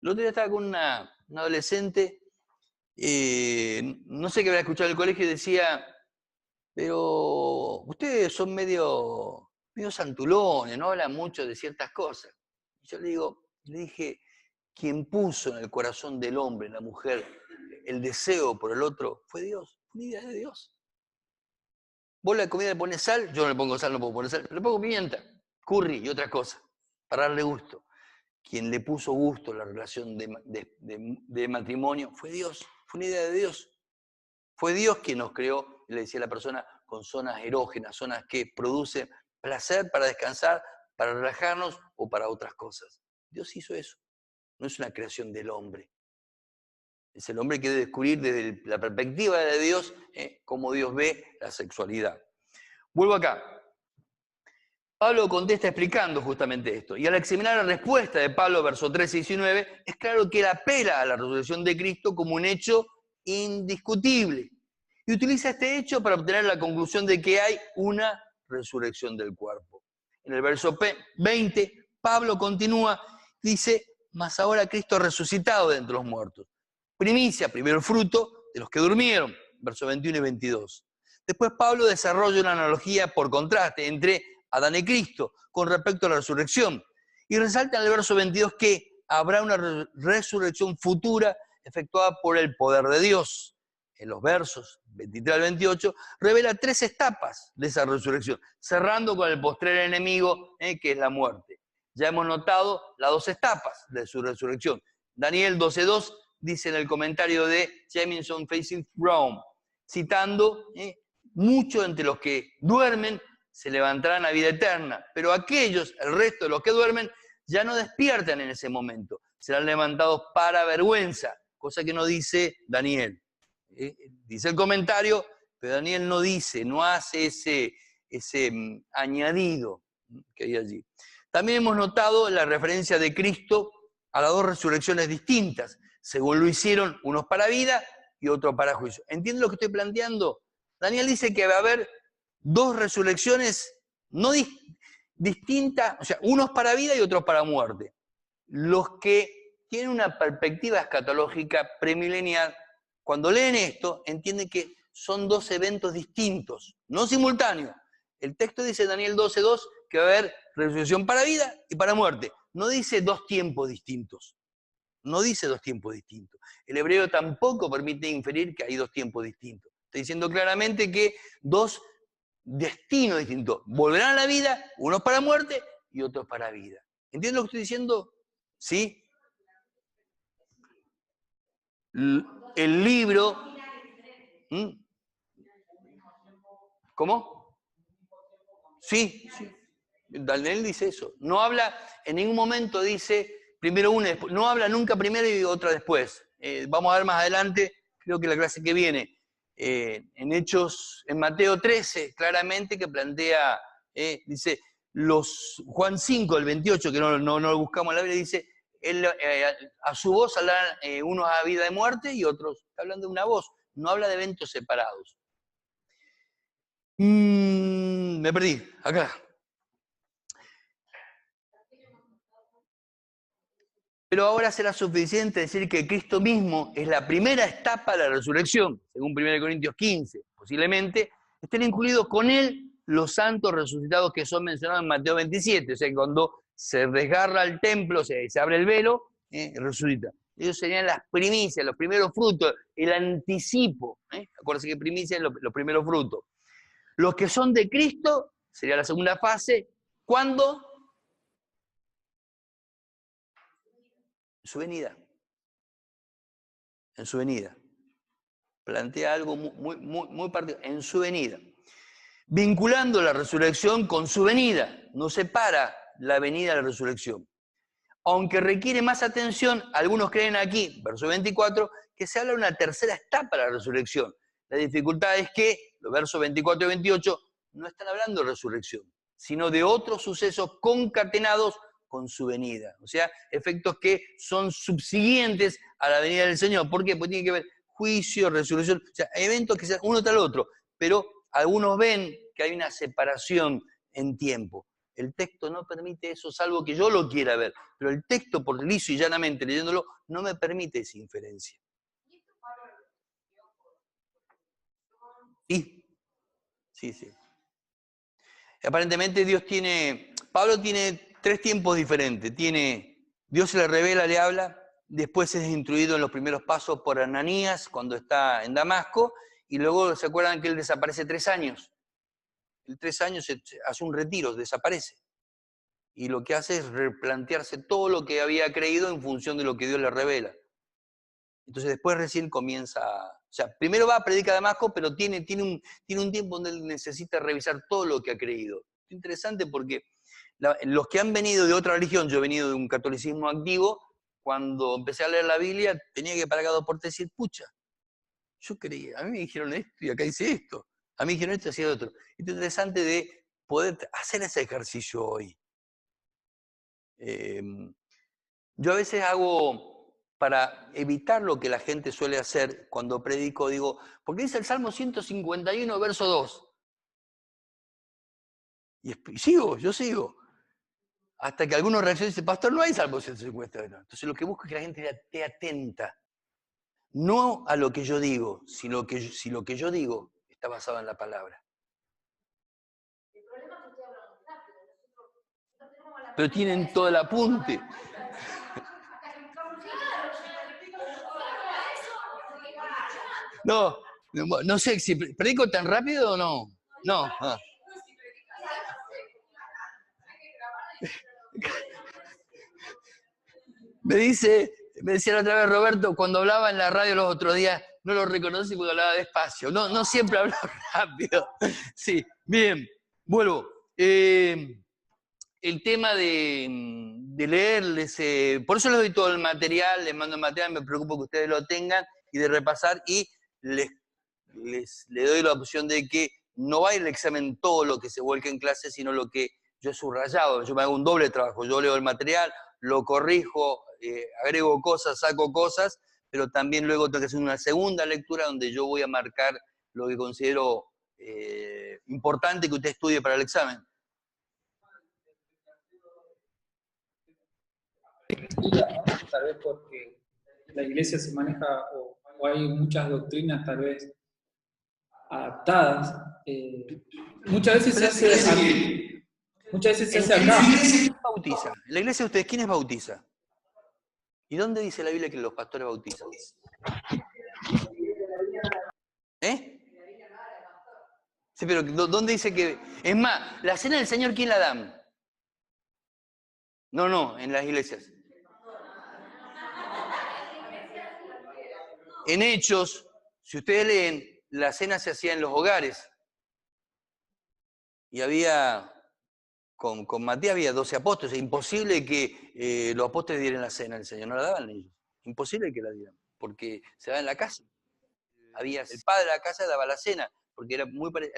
El otro día estaba con una adolescente, no sé qué habrá escuchado en el colegio, y decía, pero ustedes son medio santulones, no hablan mucho de ciertas cosas. Y yo le dije, quien puso en el corazón del hombre, la mujer, el deseo por el otro, fue Dios, fue una idea de Dios. Vos la comida le pones sal, yo no le pongo sal, no puedo poner sal, le pongo pimienta, curry y otra cosa, para darle gusto. Quien le puso gusto a la relación de matrimonio fue Dios, fue una idea de Dios. Fue Dios quien nos creó, le decía a la persona, con zonas erógenas, zonas que producen placer para descansar, para relajarnos o para otras cosas. Dios hizo eso. No es una creación del hombre. Es el hombre que debe descubrir desde la perspectiva de Dios cómo Dios ve la sexualidad. Vuelvo acá. Pablo contesta explicando justamente esto. Y al examinar la respuesta de Pablo, versos 13 y 19, es claro que él apela a la resurrección de Cristo como un hecho indiscutible. Y utiliza este hecho para obtener la conclusión de que hay una resurrección del cuerpo. En el verso 20, Pablo continúa, dice, mas ahora Cristo ha resucitado de entre los muertos. Primicia, primero fruto de los que durmieron, versos 21 y 22. Después Pablo desarrolla una analogía por contraste entre Adán y Cristo con respecto a la resurrección. Y resalta en el verso 22 que habrá una resurrección futura efectuada por el poder de Dios. En los versos 23 al 28 revela 3 etapas de esa resurrección, cerrando con el postrer enemigo, que es la muerte. Ya hemos notado las 2 etapas de su resurrección. Daniel 12:2 dice en el comentario de Jamieson Facing Rome, citando, muchos entre los que duermen se levantarán a vida eterna, pero aquellos, el resto de los que duermen, ya no despiertan en ese momento, serán levantados para vergüenza, cosa que no dice Daniel. Dice el comentario, pero Daniel no dice, no hace ese añadido que hay allí. También hemos notado la referencia de Cristo a las 2 resurrecciones distintas, según lo hicieron unos para vida y otros para juicio. ¿Entienden lo que estoy planteando? Daniel dice que va a haber 2 resurrecciones no distintas, o sea, unos para vida y otros para muerte. Los que tienen una perspectiva escatológica premilenial, cuando leen esto, entienden que son 2 eventos distintos, no simultáneos. El texto dice, Daniel 12:2, que va a haber resurrección para vida y para muerte. No dice 2 tiempos distintos. No dice 2 tiempos distintos. El hebreo tampoco permite inferir que hay 2 tiempos distintos. Está diciendo claramente que 2 destinos distintos. Volverán a la vida, unos para muerte y otros para vida. ¿Entienden lo que estoy diciendo? ¿Sí? El libro... ¿Cómo? Sí. Daniel dice eso. No habla, en ningún momento dice primero una, no habla nunca primero y otra después. Vamos a ver más adelante, creo que la clase que viene, en Hechos, en Mateo 13, claramente que plantea, dice, Juan 5, el 28, que no lo buscamos en la Biblia, dice, a su voz hablan unos a vida de muerte y otros, está hablando de una voz, no habla de eventos separados. Me perdí, acá. Pero ahora será suficiente decir que Cristo mismo es la primera etapa de la resurrección, según 1 Corintios 15. Posiblemente estén incluidos con Él los santos resucitados que son mencionados en Mateo 27, o sea, cuando se desgarra el templo, se abre el velo, resucita. Ellos serían las primicias, los primeros frutos, el anticipo. Acuérdense que primicia es los primeros frutos. Los que son de Cristo, sería la segunda fase, ¿cuándo? En su venida. En su venida. Plantea algo muy particular. En su venida. Vinculando la resurrección con su venida. No separa la venida de la resurrección. Aunque requiere más atención, algunos creen aquí, verso 24, que se habla de una tercera etapa de la resurrección. La dificultad es que los versos 24 y 28 no están hablando de resurrección, sino de otros sucesos concatenados con su venida. O sea, efectos que son subsiguientes a la venida del Señor. ¿Por qué? Porque tiene que ver juicio, resurrección, o sea, eventos que sean uno tras el otro, pero algunos ven que hay una separación en tiempo. El texto no permite eso, salvo que yo lo quiera ver, pero el texto, por liso y llanamente leyéndolo, no me permite esa inferencia. Sí. Aparentemente Pablo tiene tres tiempos diferentes. Dios se le revela, le habla, después es instruido en los primeros pasos por Ananías cuando está en Damasco, y luego se acuerdan que él desaparece 3 años. En 3 años hace un retiro, desaparece. Y lo que hace es replantearse todo lo que había creído en función de lo que Dios le revela. Entonces después recién comienza, o sea, primero va a predicar a Damasco, pero tiene un tiempo donde él necesita revisar todo lo que ha creído. Es interesante porque los que han venido de otra religión, yo he venido de un catolicismo activo, cuando empecé a leer la Biblia tenía que parar cada 2 por 3 y decir, pucha, yo creía, a mí me dijeron esto y acá dice esto, a mí me dijeron esto y hacía otro. Es interesante de poder hacer ese ejercicio hoy. Yo a veces hago, para evitar lo que la gente suele hacer cuando predico, digo, porque dice el Salmo 151, verso 2. Y yo sigo. Hasta que algunos reaccionan y dicen, pastor, no hay Salmo 151. Entonces lo que busco es que la gente esté atenta. No a lo que yo digo, sino que si lo que yo digo está basado en la palabra. Pero tienen todo el apunte. No sé si predico tan rápido o no. No. Me decía la otra vez Roberto, cuando hablaba en la radio los otros días, no lo reconocí porque hablaba despacio. No siempre hablo rápido. Sí, bien, vuelvo. El tema de leerles, por eso les doy todo el material, les mando el material, me preocupo que ustedes lo tengan, y de repasar, y le doy la opción de que no va el examen todo lo que se vuelca en clase, sino lo que yo he subrayado. Yo me hago un doble trabajo, yo leo el material, lo corrijo, agrego cosas, saco cosas, pero también luego tengo que hacer una segunda lectura donde yo voy a marcar lo que considero importante que usted estudie para el examen. Tal vez porque la iglesia se maneja o hay muchas doctrinas tal vez adaptadas. Muchas veces se hace aquí. Muchas veces se hace acá. Bautiza. En la iglesia de ustedes, ¿quiénes bautiza? ¿Y dónde dice la Biblia que los pastores bautizan? Sí, pero ¿dónde dice que...? Es más, la cena del Señor, ¿quién la dan? No, en las iglesias. En Hechos, si ustedes leen, la cena se hacía en los hogares. Y había, con Matías había 12 apóstoles. Es imposible que los apóstoles dieran la cena al Señor, no la daban ellos. Imposible que la dieran, porque se da en la casa. El padre de la casa daba la cena, porque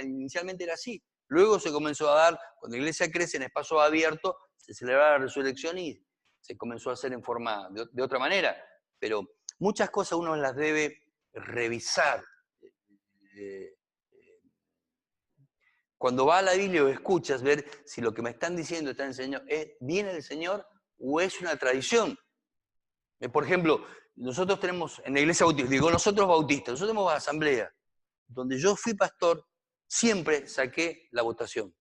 inicialmente era así. Luego se comenzó a dar, cuando la iglesia crece en espacio abierto, se celebraba la resurrección y se comenzó a hacer en forma de otra manera. Pero muchas cosas uno las debe revisar. Cuando va a la Biblia o escuchas, ver si lo que me están diciendo, están enseñando, ¿viene del Señor o es una tradición? Por ejemplo, nosotros tenemos en la iglesia bautista, nosotros bautistas, nosotros tenemos asamblea, donde yo fui pastor siempre saqué la votación.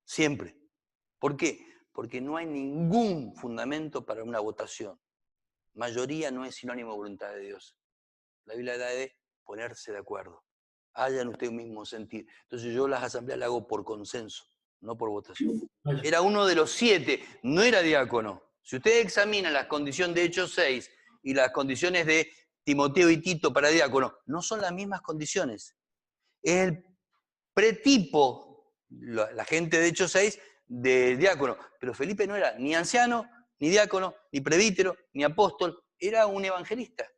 Siempre. ¿Por qué? Porque no hay ningún fundamento para una votación. Mayoría no es sinónimo de voluntad de Dios. La Biblia da de ponerse de acuerdo. Hayan ustedes un mismo sentir. Entonces yo las asambleas las hago por consenso, no por votación. Era uno de los 7, no era diácono. Si ustedes examinan las condiciones de Hechos 6 y las condiciones de Timoteo y Tito para diácono, no son las mismas condiciones. Es el pretipo, la gente de Hechos 6, de diácono. Pero Felipe no era ni anciano, ni diácono, ni presbítero, ni apóstol. Era un evangelista.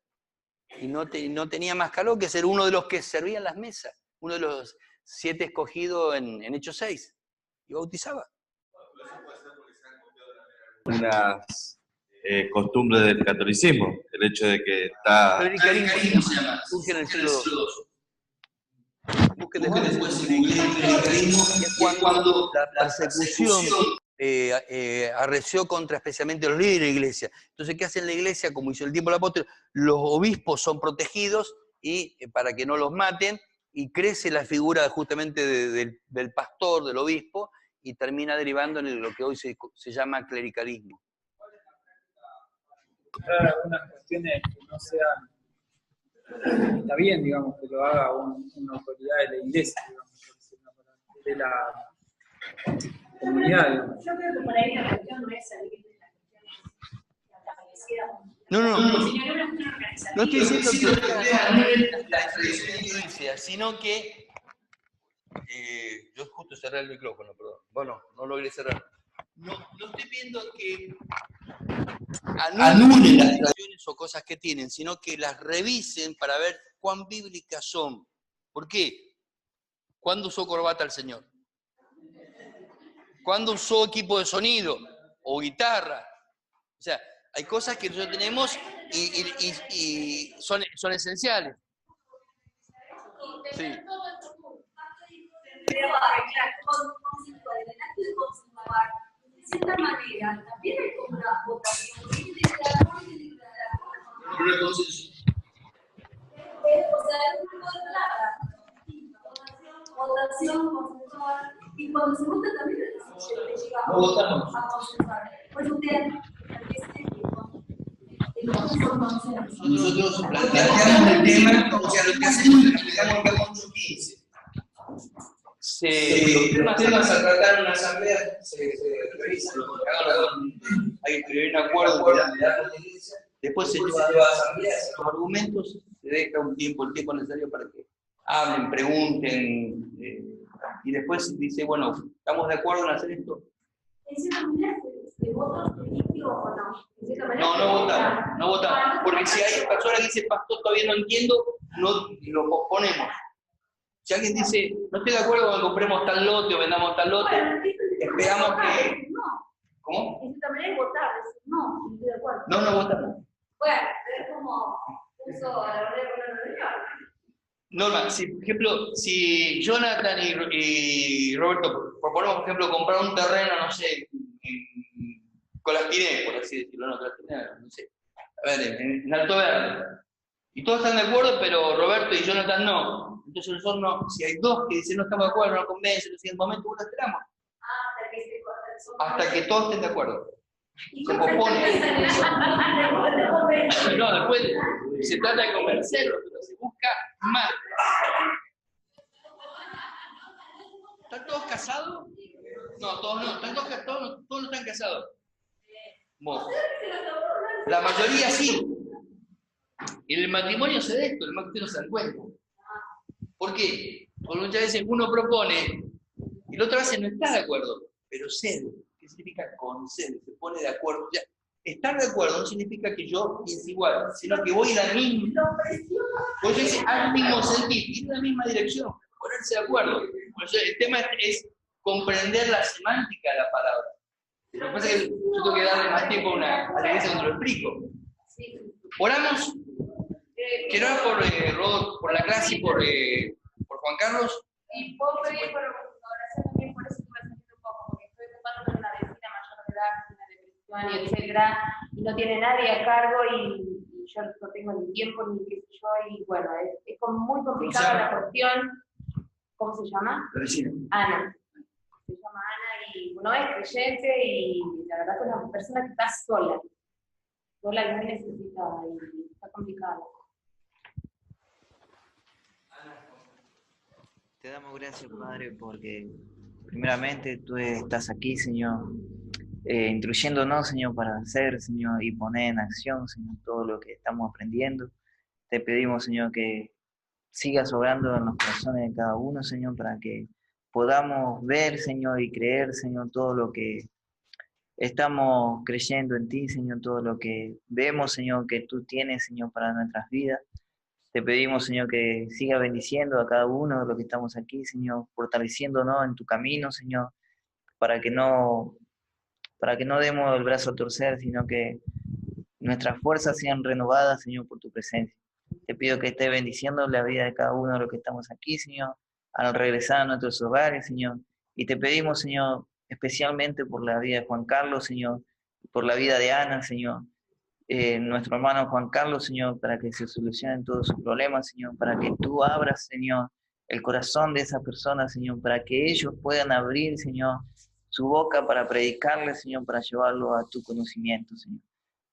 Y no tenía más calor que ser uno de los que servían las mesas. Uno de los 7 escogidos en Hechos 6. Y bautizaba. Unas costumbres del catolicismo. El hecho de que está... Clericalismo se llama. Busquen el siglo II. Busquen después el clericalismo, que es cuando la persecución arreció contra especialmente los líderes de la iglesia. Entonces, ¿qué hace la iglesia? Como hizo el tiempo del apóstol, los obispos son protegidos y para que no los maten, y crece la figura justamente del pastor, del obispo, y termina derivando en lo que hoy se llama clericalismo. Algunas cuestiones que no sean, está bien, digamos, que lo haga una autoridad de la iglesia, digamos, de la comunidad, digamos. Yo creo que por ahí la cuestión no es salir de la cuestión No estoy diciendo que la tradición de la iglesia, sino que yo justo cerré el micrófono, perdón. Bueno, no logré cerrar. No estoy viendo que anulen las tradiciones o cosas que tienen, sino que las revisen para ver cuán bíblicas son. ¿Por qué? ¿Cuándo usó corbata el Señor? ¿Cuándo usó equipo de sonido o guitarra? O sea, hay cosas que nosotros tenemos y son esenciales. Sí. De cierta manera, también hay como una votación. O sea, es un juego de palabras. Votación, consensual. Y cuando se vota también le llegamos a consensuar. Pues usted, nosotros planteamos el tema, o sea, lo que hacemos es que le damos el punto 15. Los temas a tratar en una asamblea se revisan, hay que escribir un acuerdo de la iglesia, después se lleva a la asamblea, los argumentos, se deja el tiempo necesario para que hablen, pregunten, y después se dice, bueno, ¿estamos de acuerdo en hacer esto? ¿En cierta manera se vota político o no? No votamos, porque si hay personas que dicen, pastor, todavía no entiendo, lo posponemos. Si alguien dice, no estoy de acuerdo con que compremos tal lote o vendamos tal lote, esperamos que... No. ¿Cómo? En cierta manera es votar, decir, no estoy de acuerdo. No votamos. Bueno, pero es como puso a la verdad con la reunión. Norma, si, por ejemplo, si Jonathan y Roberto proponemos, por ejemplo, comprar un terreno, no sé, en Colastiné, por así decirlo, no sé, a ver, en Alto Verde, y todos están de acuerdo, pero Roberto y Jonathan no. Entonces nosotros no, si hay dos que dicen no estamos de acuerdo, no nos convencen, en el momento uno esperamos. Hasta que todos estén de acuerdo. Se pospone. No, después se trata de convencerlo, pero se busca más. ¿Están todos casados? No, todos no. Todos no están casados. Bueno, la mayoría sí. En el matrimonio se da esto, el matrimonio no se da cuenta. ¿Por qué? Porque muchas veces uno propone y la otra vez no está de acuerdo, pero cede. ¿Qué significa concede? Se pone de acuerdo. Ya, estar de acuerdo no significa que yo piense igual, sino que voy en la misma. Pues dice, al mismo sentir, ir en la misma dirección, ponerse de acuerdo. Por eso el tema es comprender la semántica de la palabra. Lo que pasa es que yo tengo que darle más tiempo a la iglesia cuando lo explico. Oramos. Quiero orar por la clase y por Juan Carlos. Y puedo pedir por oración también, por eso estuve sintiendo un poco, porque estoy ocupando con una vecina mayor de edad, una depresión y etcétera, y no tiene nadie a cargo y yo no tengo ni tiempo ni qué sé yo, y bueno, es como muy complicada la cuestión. ¿cómo se llama? Vecino. Ana. Se llama Ana y no es creyente y la verdad que es una persona que está sola y muy necesitada y está complicada. Te damos gracias, Padre, porque primeramente tú estás aquí, Señor, instruyéndonos, Señor, para hacer, Señor, y poner en acción, Señor, todo lo que estamos aprendiendo. Te pedimos, Señor, que sigas obrando en los corazones de cada uno, Señor, para que podamos ver, Señor, y creer, Señor, todo lo que estamos creyendo en ti, Señor, todo lo que vemos, Señor, que tú tienes, Señor, para nuestras vidas. Te pedimos, Señor, que siga bendiciendo a cada uno de los que estamos aquí, Señor, fortaleciéndonos en tu camino, Señor, para que no demos el brazo a torcer, sino que nuestras fuerzas sean renovadas, Señor, por tu presencia. Te pido que estés bendiciendo la vida de cada uno de los que estamos aquí, Señor, al regresar a nuestros hogares, Señor. Y te pedimos, Señor, especialmente por la vida de Juan Carlos, Señor, por la vida de Ana, Señor, nuestro hermano Juan Carlos, Señor, para que se solucionen todos sus problemas, Señor, para que tú abras, Señor, el corazón de esa persona, Señor, para que ellos puedan abrir, Señor, su boca para predicarle, Señor, para llevarlo a tu conocimiento, Señor.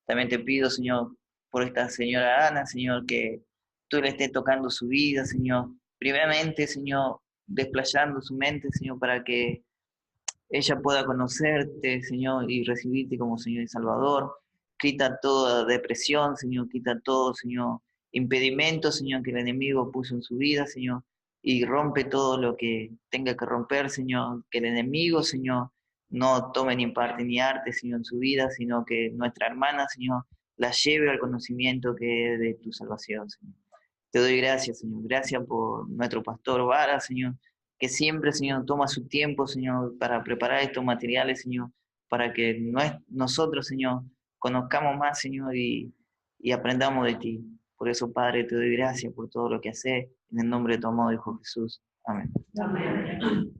También te pido, Señor, por esta señora Ana, Señor, que tú le estés tocando su vida, Señor, primeramente, Señor, desplayando su mente, Señor, para que ella pueda conocerte, Señor, y recibirte como Señor y Salvador. Quita toda depresión, Señor, quita todo, Señor, impedimento, Señor, que el enemigo puso en su vida, Señor, y rompe todo lo que tenga que romper, Señor, que el enemigo, Señor, no tome ni parte ni arte, Señor, en su vida, sino que nuestra hermana, Señor, la lleve al conocimiento que es de tu salvación, Señor. Te doy gracias, Señor. Gracias por nuestro pastor Vara, Señor, que siempre, Señor, toma su tiempo, Señor, para preparar estos materiales, Señor, para que nosotros, Señor, conozcamos más, Señor, y aprendamos de ti. Por eso, Padre, te doy gracias por todo lo que haces. En el nombre de tu amado Hijo Jesús. Amén. Amén.